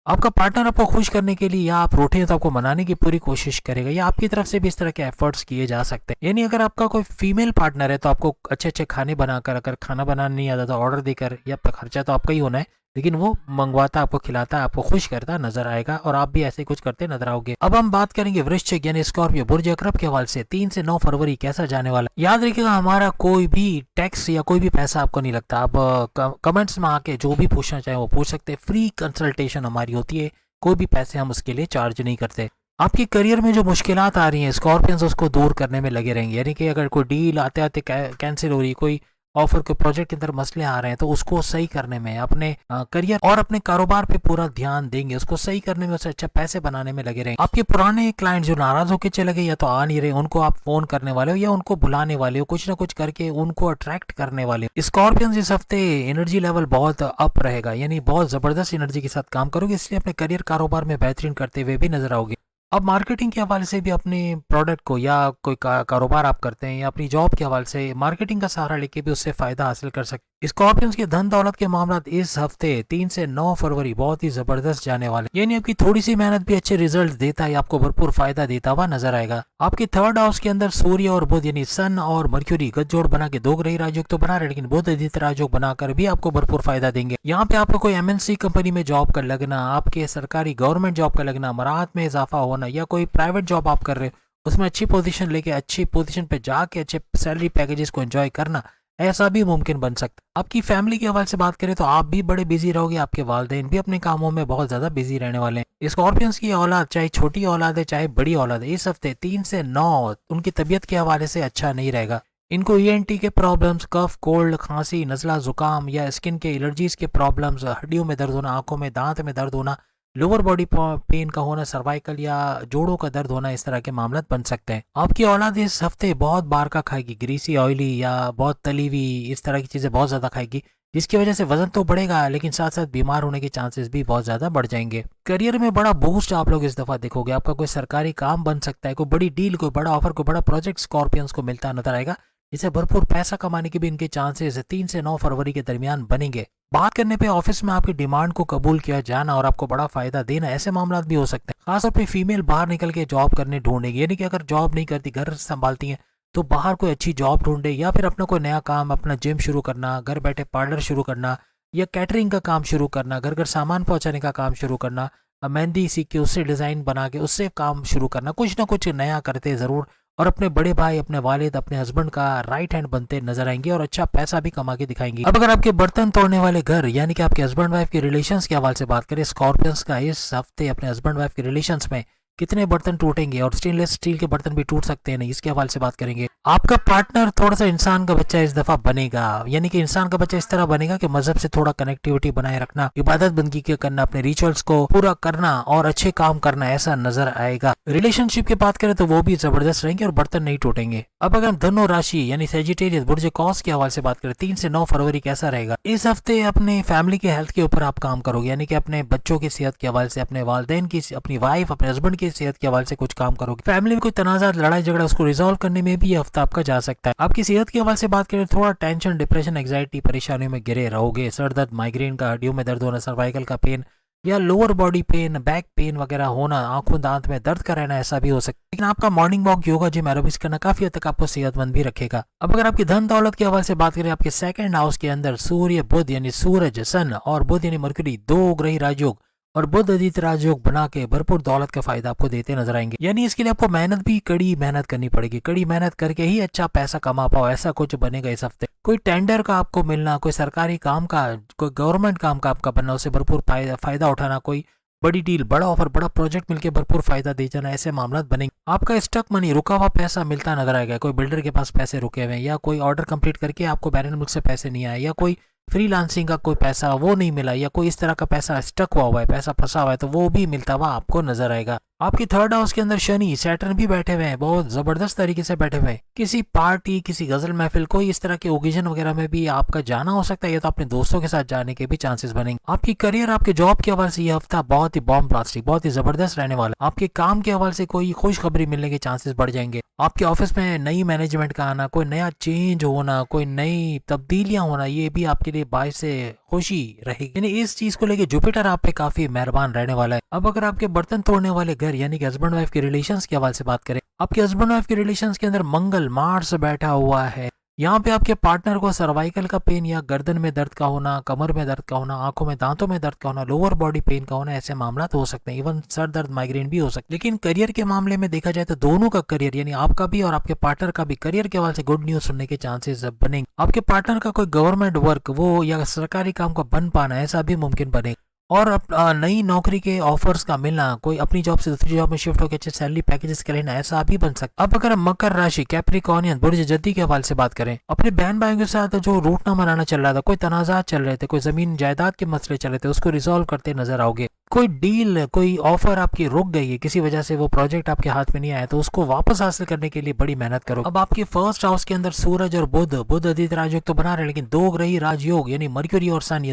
आपका पार्टनर आपको खुश करने के लिए या आप रूठे तो आपको मनाने की पूरी कोशिश करेगा, या आपकी तरफ से भी इस तरह के एफर्ट्स किए जा सकते हैं। यानी अगर आपका कोई फीमेल पार्टनर है तो आपको अच्छे अच्छे खाने बनाकर, अगर खाना बनाना नहीं आता तो ऑर्डर देकर, या खर्चा तो आपका ही होना है, लेकिन वो मंगवाता, आपको खिलाता, आपको खुश करता नजर आएगा और आप भी ऐसे कुछ करते नजर आओगे। अब हम बात करेंगे वृश्चिक यानी स्कॉर्पियो बुर्ज अकरब के हवाले से 3 से 9 फरवरी कैसा जाने वाला। याद रखिएगा हमारा कोई भी टैक्स या कोई भी पैसा आपको नहीं लगता। आप कमेंट्स में आके जो भी पूछना चाहे वो पूछ सकते हैं, फ्री कंसल्टेशन हमारी होती है, कोई भी पैसे हम उसके लिए चार्ज नहीं करते। आपके करियर में जो मुश्किलात आ रही हैं स्कॉर्पियंस उसको दूर करने में लगे रहेंगे। यानी कि अगर कोई डील आते आते कैंसिल हो रही, कोई ऑफर के प्रोजेक्ट के अंदर मसले आ रहे हैं तो उसको सही करने में, अपने करियर और अपने कारोबार पे पूरा ध्यान देंगे, उसको सही करने में, उससे अच्छा पैसे बनाने में लगे रहेंगे। आपके पुराने क्लाइंट जो नाराज होकर चले गए या तो आ नहीं रहे, उनको आप फोन करने वाले हो या उनको बुलाने वाले हो, कुछ ना कुछ करके उनको अट्रैक्ट करने वाले हो। स्कॉर्पियंस इस हफ्ते एनर्जी लेवल बहुत अप रहेगा, यानी बहुत जबरदस्त एनर्जी के साथ काम करोगे, इसलिए अपने करियर कारोबार में बेहतरीन करते हुए भी नजर आओगे। अब मार्केटिंग के हवाले से भी अपने प्रोडक्ट को या कोई कारोबार आप करते हैं या अपनी जॉब के हवाले से मार्केटिंग का सहारा लेके भी उससे फायदा हासिल कर सकते। स्कॉर्पियंस के धन दौलत के मामला इस हफ्ते 3 से 9 फरवरी बहुत ही जबरदस्त जाने वाले, यानी आपकी थोड़ी सी मेहनत भी अच्छे रिजल्ट देता है, आपको भरपूर फायदा देता हुआ नजर आएगा। आपके थर्ड हाउस के अंदर सूर्य और बुध यानी सन और मर्क्यूरी गठजोड़ बना के दो ग्रही राजयोग तो बना रहे, लेकिन बुध आदित्य राजयोग बनाकर भी आपको भरपूर फायदा देंगे। यहाँ पे आपको कोई MNC कंपनी में जॉब कर लगना, आपके सरकारी गवर्नमेंट जॉब का लगना, मराहत में इजाफा होना, या कोई प्राइवेट जॉब आप कर रहे हो उसमें अच्छी पोजीशन लेके अच्छी पोजीशन पे जाके अच्छे सैलरी पैकेजेस को एंजॉय करना, ऐसा भी मुमकिन बन सकता है। आपकी फैमिली के हवाले से बात करें तो आप भी बड़े बिजी रहोगे, आपके वालिदैन भी अपने कामों में बहुत ज्यादा बिजी रहने वाले हैं। स्कॉर्पियंस की औलाद चाहे छोटी औलाद है चाहे बड़ी औलाद है, इस हफ्ते 3 से 9 उनकी तबीयत के हवाले से अच्छा नहीं रहेगा। इनको ENT के प्रॉब्लम्स, कफ, कोल्ड, खांसी, नजला, जुकाम या स्किन के एलर्जीज के प्रॉब्लम्स, हड्डियों में दर्द होना, आंखों में, दांत में दर्द होना, लोअर बॉडी पेन का होना, सर्वाइकल या जोड़ों का दर्द होना, इस तरह के मामला बन सकते हैं। आपकी औलाद इस हफ्ते बहुत बार का खाएगी, ग्रीसी, ऑयली या बहुत तली हुई इस तरह की चीजें बहुत ज्यादा खाएगी, जिसकी वजह से वजन तो बढ़ेगा लेकिन साथ साथ बीमार होने के चांसेस भी बहुत ज्यादा बढ़ जाएंगे। करियर में बड़ा बूस्ट आप लोग इस दफा देखोगे, आपका कोई सरकारी काम बन सकता है, कोई बड़ी डील, कोई बड़ा ऑफर, कोई बड़ा प्रोजेक्ट स्कॉर्पियंस को मिलता नजर आएगा, इससे भरपूर पैसा कमाने के भी इनके चांसेस 3 से 9 फरवरी के दरमियान बनेंगे। बात करने पे ऑफिस में आपकी डिमांड को कबूल किया जाना और आपको बड़ा फायदा देना, ऐसे मामला भी हो सकते हैं। खासतौर पे फीमेल बाहर निकल के जॉब करने ढूंढेगी, यानी कि अगर जॉब नहीं करती, घर संभालती हैं, तो बाहर कोई अच्छी जॉब ढूंढे या फिर अपना कोई नया काम, अपना जिम शुरू करना, घर बैठे पार्लर शुरू करना या कैटरिंग का काम शुरू करना, घर घर सामान पहुंचाने का काम शुरू करना, मेहंदी सीख के उससे डिज़ाइन बना के उससे काम शुरू करना, कुछ ना कुछ नया करते ज़रूर और अपने बड़े भाई, अपने वालिद, अपने हस्बैंड का राइट हैंड बनते नजर आएंगे और अच्छा पैसा भी कमा के दिखाएंगे। अब अगर आपके बर्तन तोड़ने वाले घर यानी कि आपके हस्बैंड वाइफ के रिलेशंस के हवाले से बात करें, स्कॉर्पियंस का इस हफ्ते अपने हस्बैंड वाइफ के रिलेशंस में कितने बर्तन टूटेंगे और स्टेनलेस स्टील के बर्तन भी टूट सकते हैं नहीं, इसके हवाले से बात करेंगे। आपका पार्टनर थोड़ा सा इंसान का बच्चा इस दफा बनेगा, यानी कि इंसान का बच्चा इस तरह बनेगा कि मजहब से थोड़ा कनेक्टिविटी बनाए रखना, इबादत बंदगी के करना, अपने रिचुअल्स को पूरा करना और अच्छे काम करना, ऐसा नजर आएगा। रिलेशनशिप की बात करें तो वो भी जबरदस्त रहेंगे और बर्तन नहीं टूटेंगे। अब अगर हम धनु राशि यानी सेजिटेरियस बुर्ज कौस के हवाले से बात करें, 3 से 9 फरवरी कैसा रहेगा? इस हफ्ते अपने फैमिली के हेल्थ के ऊपर आप काम करोगे, यानी कि अपने बच्चों की सेहत के हवाले से, अपने वालिदैन की, अपनी वाइफ, अपने हस्बैंड की सेहत के हवाले से कुछ काम करोगे। फैमिली में कोई तनाज़ा, लड़ाई झगड़ा, उसको रिजॉल्व करने में भी ये हफ्ता आपका जा सकता है। आपकी सेहत के हवाले से बात करें, थोड़ा टेंशन, डिप्रेशन, एंग्जाइटी, परेशानियों में घिरे रहोगे। सर दर्द, माइग्रेन का, हड्डियों में दर्द होना, सर्वाइकल का पेन या lower body pain, back pain वगैरह होना, आंखों दांत में दर्द का रहना, ऐसा भी हो सकता है। लेकिन आपका morning walk, yoga, gym, aerobics करना काफी हद तक आपको सेहतमंद भी रखेगा। अब अगर आपकी धन दौलत के हवाले से बात करें, आपके सेकंड हाउस के अंदर सूर्य, बुध यानी सूरज, सन और बुध यानी मरकरी, दो ग्रही राजयोग और बुध आदित्य राजयोग बना के भरपूर दौलत का फायदा आपको देते नजर आएंगे। यानी इसके लिए आपको मेहनत भी, कड़ी मेहनत करनी पड़ेगी। कड़ी मेहनत करके ही अच्छा पैसा कमा पाओ, ऐसा कुछ बनेगा इस हफ्ते। कोई टेंडर का आपको मिलना, कोई सरकारी काम का, कोई गवर्नमेंट काम का आपका बनना, उससे भरपूर फायदा उठाना, कोई बड़ी डील, बड़ा ऑफर, बड़ा प्रोजेक्ट मिलके भरपूर फायदा दे जाना, ऐसे मामला बनेंगे। आपका स्टक मनी, रुका हुआ पैसा मिलता नजर आएगा। कोई बिल्डर के पास पैसे रुके हुए हैं या कोई ऑर्डर कंप्लीट करके आपको बैरन मुल्क से पैसे नहीं आए या कोई फ्रीलांसिंग का कोई पैसा वो नहीं मिला या कोई इस तरह का पैसा स्टक हुआ है, पैसा फंसा हुआ है, तो वो भी मिलता हुआ आपको नजर आएगा। आपकी थर्ड हाउस के अंदर शनि, सैटर्न भी बैठे हुए हैं, बहुत जबरदस्त तरीके से बैठे हुए हैं। किसी पार्टी, किसी गजल महफिल, कोई इस तरह के ओकेजन वगैरह में भी आपका जाना हो सकता है, या तो अपने दोस्तों के साथ जाने के भी चांसेस बनेंगे। आपकी करियर, आपके जॉब के हवाले से ये हफ्ता बहुत ही बॉम्ब प्लास्टिक, बहुत ही जबरदस्त रहने वाला है। आपके काम के हवाले से कोई खुशखबरी मिलने के चांसेस बढ़ जाएंगे। आपके ऑफिस में नई मैनेजमेंट का आना, कोई नया चेंज होना, कोई नई तब्दीलियां होना, ये भी आपके लिए बाइस से खुशी रहेगी। यानी इस चीज को लेके जुपिटर आप पे काफी मेहरबान रहने वाला है। अब अगर आपके बर्तन तोड़ने वाले घर यानी कि हस्बैंड वाइफ के रिलेशंस के हवाले से बात करें, आपके हस्बैंड वाइफ के रिलेशंस के अंदर मंगल, मार्स बैठा हुआ है। यहाँ पे आपके पार्टनर को सर्वाइकल का पेन या गर्दन में दर्द का होना, कमर में दर्द का होना, आंखों में, दांतों में दर्द का होना, लोअर बॉडी पेन का होना, ऐसे मामला तो हो सकते हैं। इवन सर दर्द, माइग्रेन भी हो सकते हैं। लेकिन करियर के मामले में देखा जाए तो दोनों का करियर, यानी आपका भी और आपके पार्टनर का भी करियर के हवाले से गुड न्यूज सुनने के चांसेस बनेंगे। आपके पार्टनर का कोई गवर्नमेंट वर्क वो या सरकारी काम का बन पाना, ऐसा भी मुमकिन बनेगा। और नई नौकरी के ऑफर्स का मिलना, कोई अपनी जॉब से दूसरी जॉब में शिफ्ट होकर अच्छे सैलरी पैकेजेस के लेना, ऐसा भी बन सकता। अब अगर हम मकर राशि, कैप्रिकॉर्नियन, बुर्ज जद्दी के हवाले से बात करें, अपने बहन भाइयों के साथ जो रूट ना मनाना चल रहा था, कोई तनाजात चल रहे थे, कोई जमीन जायदाद के मसले चल रहे थे, उसको रिजॉल्व करते नजर आओगे। कोई डील, कोई ऑफर आपकी रुक गई है, किसी वजह से वो प्रोजेक्ट आपके हाथ में नहीं आया, तो उसको वापस हासिल करने के लिए बड़ी मेहनत करो। अब आपके फर्स्ट हाउस के अंदर सूरज और बुध आदित्य राजयोग तो बना रहे, लेकिन दो ग्रही राजयोग यानी मर्क्यूरी और सन,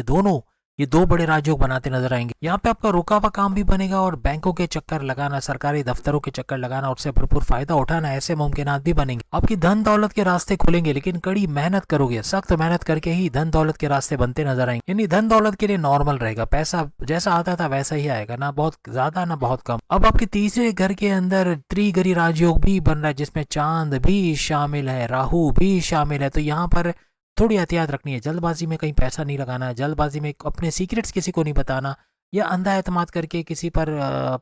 ये दो बड़े राजयोग बनाते नजर आएंगे। यहाँ पे आपका रुका हुआ काम भी बनेगा और बैंकों के चक्कर लगाना, सरकारी दफ्तरों के चक्कर लगाना, उससे भरपूर फायदा उठाना, ऐसे मुमकिनात भी बनेंगे। आपकी धन दौलत के रास्ते खुलेंगे, लेकिन कड़ी मेहनत करोगे, सख्त मेहनत करके ही धन दौलत के रास्ते बनते नजर आएंगे। यानी धन दौलत के लिए नॉर्मल रहेगा, पैसा जैसा आता था वैसा ही आएगा, ना बहुत ज्यादा ना बहुत कम। अब आपके तीसरे घर के अंदर त्रिग्रही राजयोग भी बन रहा है, जिसमें चांद भी शामिल है, राहु भी शामिल है। तो यहाँ पर थोड़ी एहतियात रखनी है, जल्दबाजी में कहीं पैसा नहीं लगाना है, जल्दबाजी में अपने सीक्रेट्स किसी को नहीं बताना, या अंधा एतमाद करके किसी पर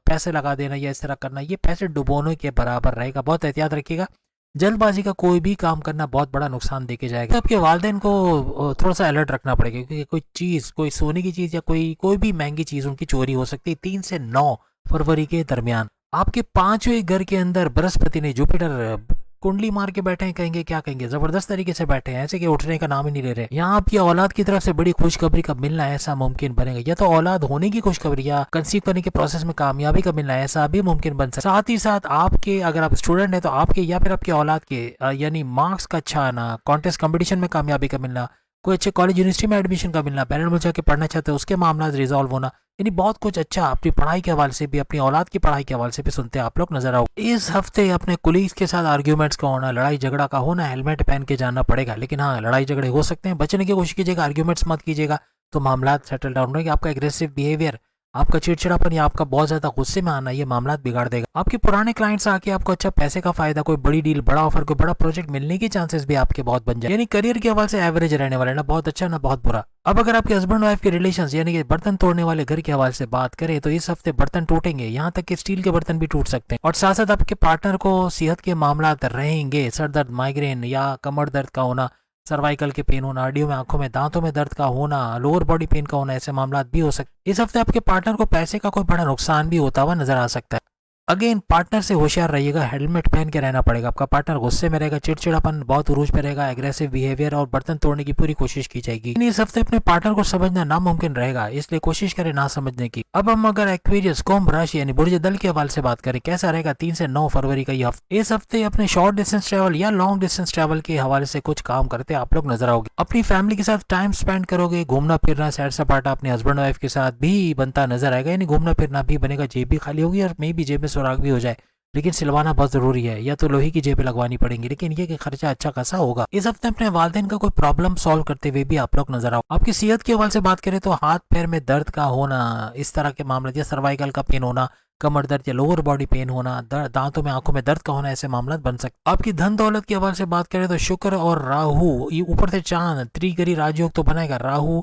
पैसे लगा देना या इस तरह करना, ये पैसे डुबोने के बराबर रहेगा। बहुत एहतियात रखिएगा, जल्दबाजी का कोई भी काम करना बहुत बड़ा नुकसान देके जाएगा। तो आपके वालिदैन को थोड़ा सा अलर्ट रखना पड़ेगा, क्योंकि कोई चीज़, कोई सोने की चीज़ या कोई भी महंगी चीज़ उनकी चोरी हो सकती है 3 से 9 फरवरी के दरमियान। आपके पांचवें घर के अंदर बृहस्पति ने, जुपिटर कुंडली मार के बैठे हैं, कहेंगे क्या कहेंगे, जबरदस्त तरीके से बैठे हैं, ऐसे कि उठने का नाम ही नहीं ले रहे। यहाँ आपकी औलाद की तरफ से बड़ी खुशखबरी का मिलना ऐसा मुमकिन बनेगा, या तो औलाद होने की खुशखबरी या कंसीव करने के प्रोसेस में कामयाबी का मिलना ऐसा भी मुमकिन बन सकता है। साथ ही साथ आपके, अगर आप स्टूडेंट हैं तो आपके या फिर आपके औलाद के यानी मार्क्स का अच्छा आना, कॉन्टेस्ट कंपटीशन में कामयाबी का मिलना, कोई अच्छे कॉलेज यूनिवर्सिटी में एडमिशन का मिलना, पेरेंट मुझे जाके पढ़ना चाहते हैं उसके मामला रिजॉल्व होना, यानी बहुत कुछ अच्छा अपनी पढ़ाई के हवाले से भी, अपनी औलाद की पढ़ाई के हवाले से भी सुनते हैं आप लोग नजर आओ। इस हफ्ते अपने कुलीग्स के साथ आर्ग्यूमेंट्स का होना, लड़ाई झगड़ा का होना, हेलमेट पहन के जाना पड़ेगा, लेकिन हाँ लड़ाई झगड़े हो सकते हैं, बचने की कोशिश कीजिएगा, आर्ग्यूमेंट्स मत कीजिएगा तो मामला सेटल डाउन रहेंगे। आपका एग्रेसिव बिहेवियर, आपका चिड़चिड़ापन या आपका बहुत ज्यादा गुस्से में आना ये मामला बिगाड़ देगा। आपके पुराने क्लाइंट्स आके आपको अच्छा पैसे का फायदा, कोई बड़ी डील, बड़ा ऑफर, कोई बड़ा प्रोजेक्ट मिलने के चांसेस भी आपके बहुत बन जाए, यानी करियर के हवाले से एवरेज रहने वाले, ना बहुत अच्छा ना बहुत बुरा। अब अगर आपके हस्बैंड वाइफ के रिलेशन यानी कि बर्तन तोड़ने वाले घर के हवाले से बात करें तो इस हफ्ते बर्तन टूटेंगे, यहाँ तक कि स्टील के बर्तन भी टूट सकते हैं। और साथ साथ आपके पार्टनर को सेहत के मामला रहेंगे, सर दर्द, माइग्रेन या कमर दर्द का होना, सर्वाइकल के पेन होना, हड्डियों में, आंखों में, दांतों में दर्द का होना, लोअर बॉडी पेन का होना, ऐसे मामला भी हो सकते हैं। इस हफ्ते आपके पार्टनर को पैसे का कोई बड़ा नुकसान भी होता हुआ नजर आ सकता है। अगेन पार्टनर से होशियार रहिएगा, हेलमेट पहन के रहना पड़ेगा। आपका पार्टनर गुस्से में रहेगा, चिड़चिड़ापन बहुत उरूज पे रहेगा, एग्रेसिव बिहेवियर और बर्तन तोड़ने की पूरी कोशिश की जाएगी। इस हफ्ते अपने पार्टनर को समझना नामुमकिन रहेगा, इसलिए कोशिश करें ना समझने की। अब हम अगर एक्वेरियस, कुंभ राशि यानी बुर्ज दल के हवाले से बात करें, कैसा रहेगा 3 से 9 फरवरी का ये हफ्ता। इस हफ्ते अपने शॉर्ट डिस्टेंस ट्रेवल या लॉन्ग डिस्टेंस ट्रेवल के हवाले से कुछ काम करते आप लोग नजर आओगे। अपनी फैमिली के साथ टाइम स्पेंड करोगे, घूमना फिरना, सैर सपाटा अपने हस्बैंड वाइफ के साथ भी बनता नजर आएगा, यानी घूमना फिरना भी बनेगा, जेब भी खाली होगी और मे भी जेब में सुराग भी हो जाए, लेकिन सिलवाना बहुत जरूरी है, या तो लोहे की जेबें लगवानी पड़ेंगी, लेकिन ये कि खर्चा अच्छा खासा होगा। इस हफ्ते अपने वालिदैन का कोई प्रॉब्लम सॉल्व करते हुए भी आप लोग नजर आओ। आपकी सेहत के हवाले से बात करें तो हाथ पैर में दर्द का होना, इस तरह के मामले, या सर्वाइकल का पेन होना, कमर दर्द या लोअर बॉडी पेन होना, दांतों में, आंखों में दर्द का होना, ऐसे मामला बन सकते। आपकी धन दौलत के हवाले से बात करें तो शुक्र और राहु, ये ऊपर से चांद त्रिगरी राजयोग तो बनाएगा, राहु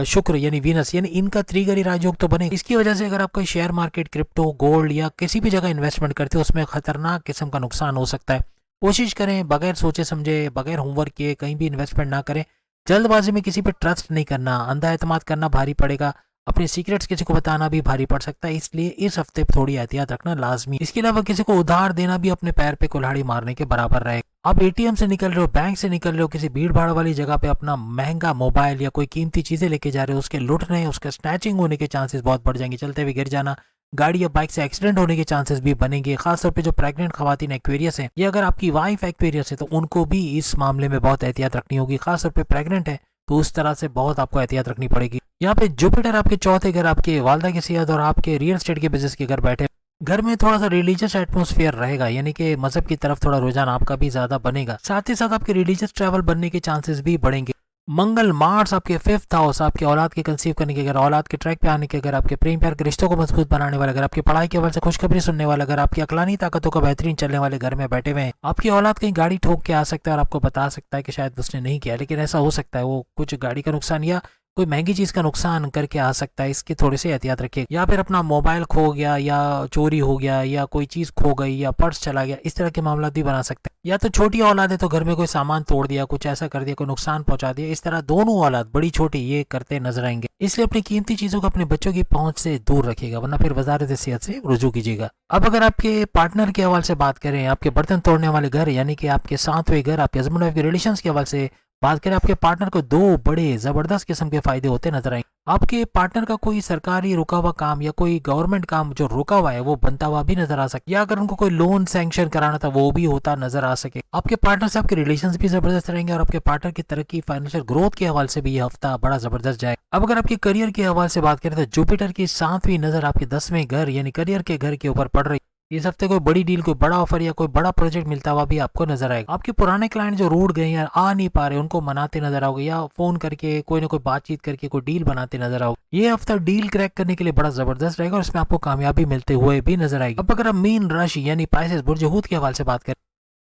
शुक्र यानी वीनस, यानी इनका त्रिगरी राजयोग तो बने। इसकी वजह से अगर आप कोई शेयर मार्केट, क्रिप्टो, गोल्ड या किसी भी जगह इन्वेस्टमेंट करते हो उसमें खतरनाक किस्म का नुकसान हो सकता है। कोशिश करें बगैर सोचे समझे, बगैर होमवर्क किए कहीं भी इन्वेस्टमेंट ना करें। जल्दबाजी में किसी पे ट्रस्ट नहीं करना, अंधा एतमाद करना भारी पड़ेगा, अपने सीक्रेट्स किसी को बताना भी भारी पड़ सकता है, इसलिए इस हफ्ते थोड़ी एहतियात रखना लाजमी। इसके अलावा किसी को उधार देना भी अपने पैर पे कुल्हाड़ी मारने के बराबर रहेगा। आप एटीएम से निकल रहे हो, बैंक से निकल रहे हो, किसी भीड़ भाड़ वाली जगह पे अपना महंगा मोबाइल या कोई कीमती चीजें लेके जा रहे हो, उसके लुटने, उसका स्नैचिंग होने के चांसेस बहुत बढ़ जाएंगे, चलते हुए गिर जाना, गाड़ी या बाइक से एक्सीडेंट होने के चांसेस भी बनेंगे। खासतौर पे जो प्रेग्नेंट खवातीन एक्वेरियस है, या अगर आपकी वाइफ एक्वेरियस है तो उनको भी इस मामले में बहुत एहतियात रखनी होगी। खासतौर पे प्रेग्नेंट है तो उस तरह से बहुत आपको एहतियात रखनी पड़ेगी। यहाँ पे जुपिटर आपके चौथे घर, आपके वालदा की सेहत और आपके रियल एस्टेट के बिजनेस के घर बैठे, घर में थोड़ा सा रिलीजियस एटमोस्फेयर रहेगा, यानी कि मजहब की तरफ थोड़ा रुझान आपका भी ज्यादा बनेगा। साथ ही साथ आपके रिलीजियस ट्रैवल बनने के चांसेस भी बढ़ेंगे। मंगल, मार्स आपके 5th हाउस, आपके औलाद के कंसीव करने के, अगर औलाद के ट्रैक पे आने के, अगर आपके प्रेम प्यार के रिश्तों को मजबूत बनाने वाले, अगर आपकी पढ़ाई के हवाले से खुशखबरी सुनने वाले, अगर आपकी अकलानी ताकतों का बेहतरीन चलने वाले घर में बैठे हुए हैं। आपकी औलाद कहीं गाड़ी ठोक के आ सकता है और आपको बता सकता है कि शायद उसने नहीं किया, लेकिन ऐसा हो सकता है वो कुछ गाड़ी का नुकसान या कोई महंगी चीज का नुकसान करके आ सकता है, इसकी थोड़ी सी एहतियात रखिए। या फिर अपना मोबाइल खो गया या चोरी हो गया या कोई चीज खो गई या पर्स चला गया, इस तरह के मामला भी बना सकते हैं। या तो छोटी औलाद है तो घर में कोई सामान तोड़ दिया, कुछ ऐसा कर दिया, कोई नुकसान पहुंचा दिया, इस तरह दोनों औलाद बड़ी छोटी ये करते नजर आएंगे। इसलिए अपनी कीमती चीजों को अपने बच्चों की पहुंच से दूर रखिएगा, वरना फिर वजारत सेहत से रुजू कीजिएगा। अब अगर आपके पार्टनर के हवाले से बात करें, आपके बर्तन तोड़ने वाले घर यानी कि आपके 7वें घर, आपके हस्बैंड वाइफ के रिलेशन के हवाले से बात करें, आपके पार्टनर को 2 बड़े जबरदस्त किस्म के फायदे होते नजर आएंगे। आपके पार्टनर का कोई सरकारी रुका हुआ काम या कोई गवर्नमेंट काम जो रुका हुआ है वो बनता हुआ भी नजर आ सके, या अगर उनको कोई लोन सैंक्शन कराना था वो भी होता नजर आ सके। आपके पार्टनर से आपके रिलेशंस भी जबरदस्त रहेंगे और आपके पार्टनर की तरक्की, फाइनेंशियल ग्रोथ के हवाले से भी ये हफ्ता बड़ा जबरदस्त जाए। अब अगर आपके करियर के हवाले से बात करें तो जुपिटर की 7वीं नजर आपके 10वें घर यानी करियर के घर के ऊपर पड़ रही। इस हफ्ते कोई बड़ी डील, कोई बड़ा ऑफर या कोई बड़ा प्रोजेक्ट मिलता हुआ भी आपको नजर आएगा। आपके पुराने क्लाइंट जो रूठ गए या आ नहीं पा रहे, उनको मनाते नजर आओगे या फोन करके कोई ना कोई बातचीत करके कोई डील बनाते नजर आओगे। ये हफ्ता डील क्रैक करने के लिए बड़ा जबरदस्त रहेगा और इसमें आपको कामयाबी मिलते हुए भी नजर आएगी। अब अगर हम मीन राशि यानी पाइसेस, बुर्ज हूत के हवाले से बात करें,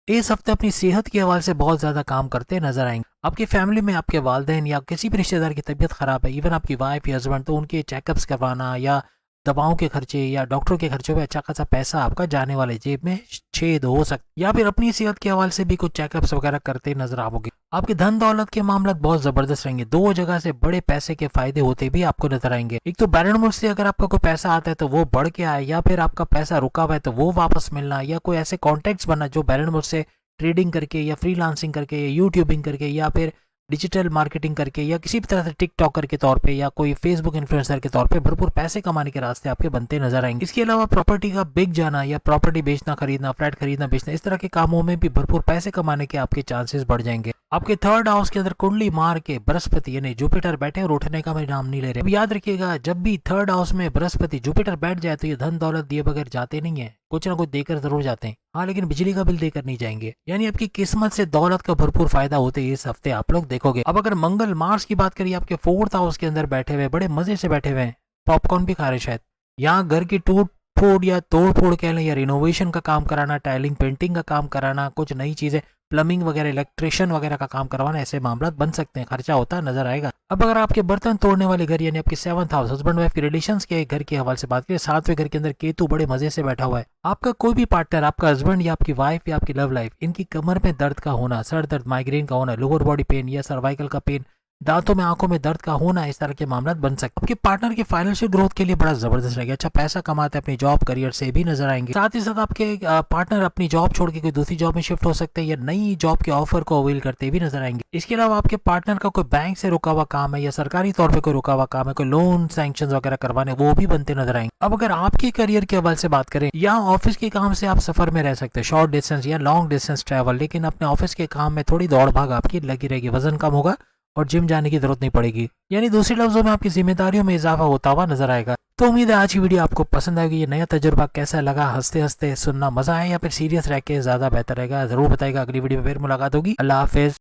इस हफ्ते अपनी सेहत के हवाले से बहुत ज्यादा काम करते नजर आएंगे। आपकी फैमिली में आपके वालिदैन या किसी भी रिश्तेदार की तबीयत खराब है, इवन आपकी वाइफ या हस्बैंड, तो उनके चेकअप्स करवाना या दवाओं के खर्चे या डॉक्टर के खर्चों पे अच्छा खासा पैसा आपका जाने वाले, जेब में छेद हो सकता, या फिर अपनी सेहत के हवाले से भी कुछ चेकअप्स वगैरह करते नजर आओगे। आपके धन दौलत के मामला बहुत जबरदस्त रहेंगे, 2 जगह से बड़े पैसे के फायदे होते भी आपको नजर आएंगे। एक तो बैरन मुल्क से अगर आपका कोई पैसा आता है तो वो बढ़ के आए, या फिर आपका पैसा रुका हुआ है तो वो वापस मिलना, या कोई ऐसे कॉन्टेक्ट बनना जो बैरन मुल्क से ट्रेडिंग करके या फ्रीलांसिंग करके या यूट्यूबिंग करके या फिर डिजिटल मार्केटिंग करके या किसी भी तरह से टिकटॉकर के तौर पे या कोई फेसबुक इन्फ्लुएंसर के तौर पे भरपूर पैसे कमाने के रास्ते आपके बनते नजर आएंगे। इसके अलावा प्रॉपर्टी का बिक जाना या प्रॉपर्टी बेचना खरीदना, फ्लैट खरीदना बेचना, इस तरह के कामों में भी भरपूर पैसे कमाने के आपके चांसेस बढ़ जाएंगे। आपके थर्ड हाउस के अंदर कुंडली मार के बृहस्पति यानी जुपिटर बैठे और उठने का मैं नाम नहीं ले रहे। अब याद रखिएगा, जब भी थर्ड हाउस में बृहस्पति जुपिटर बैठ जाए तो ये धन दौलत दिए बगैर जाते नहीं है, कुछ ना कुछ देकर जरूर जाते हैं। हाँ, लेकिन बिजली का बिल देकर नहीं जाएंगे। यानी आपकी किस्मत से दौलत का भरपूर फायदा होते इस हफ्ते आप लोग देखोगे। अब अगर मंगल मार्स की बात करिए, आपके फोर्थ हाउस के अंदर बैठे हुए, बड़े मजे से बैठे हुए हैं, पॉपकॉर्न भी खा रहे शायद। यहाँ घर की टूट फोड़ या तोड़ फोड़ कह लें या रिनोवेशन का काम कराना, टाइलिंग पेंटिंग का काम कराना, कुछ नई चीजें प्लम्बिंग वगैरह इलेक्ट्रिशियन वगैरह का काम करवाना, ऐसे मामला बन सकते हैं, खर्चा होता नजर आएगा। अब अगर आपके बर्तन तोड़ने वाले घर यानी आपके सेवंथ हाउस हस्बैंड वाइफ के रिलेशंस के घर के हवाले से बात करें, सातवें घर के अंदर केतु बड़े मजे से बैठा हुआ है। आपका कोई भी पार्टनर, आपका हस्बैंड या आपकी वाइफ या आपकी लव लाइफ, इनकी कमर में दर्द का होना, सर दर्द, माइग्रेन का होना, लोअर बॉडी पेन या सर्वाइकल का पेन, दांतों में आंखों में दर्द का होना, इस तरह के मामला बन सकते हैं। आपके पार्टनर की फाइनेंशियल ग्रोथ के लिए बड़ा जबरदस्त रहेगा, अच्छा पैसा कमाते हैं, अपनी जॉब करियर से भी नजर आएंगे। साथ ही साथ आपके पार्टनर अपनी जॉब छोड़ के कोई दूसरी जॉब में शिफ्ट हो सकते हैं या नई जॉब के ऑफर को अवेल करते भी नजर आएंगे। इसके अलावा आपके पार्टनर का कोई बैंक से रुका हुआ काम है या सरकारी तौर पर कोई रुका हुआ काम है, कोई लोन सैंक्शन वगैरह करवाने, वो भी बनते नजर आएंगे। अब अगर आपके करियर के हवाले से बात करें, या ऑफिस के काम से आप सफर में रह सकते हैं, शॉर्ट डिस्टेंस या लॉन्ग डिस्टेंस ट्रैवल, लेकिन अपने ऑफिस के काम में थोड़ी दौड़ भाग आपकी लगी रहेगी, वजन कम होगा और जिम जाने की जरूरत नहीं पड़ेगी। यानी दूसरे लफ्जों में आपकी जिम्मेदारियों में इजाफा होता हुआ नजर आएगा। तो उम्मीद है आज की वीडियो आपको पसंद आएगी। ये नया तजुर्बा कैसा लगा, हंसते हंसते सुनना मजा आया या फिर सीरियस रह के ज्यादा बेहतर रहेगा, जरूर बताएगा। अगली वीडियो में फिर मुलाकात होगी। अल्लाह हाफिज।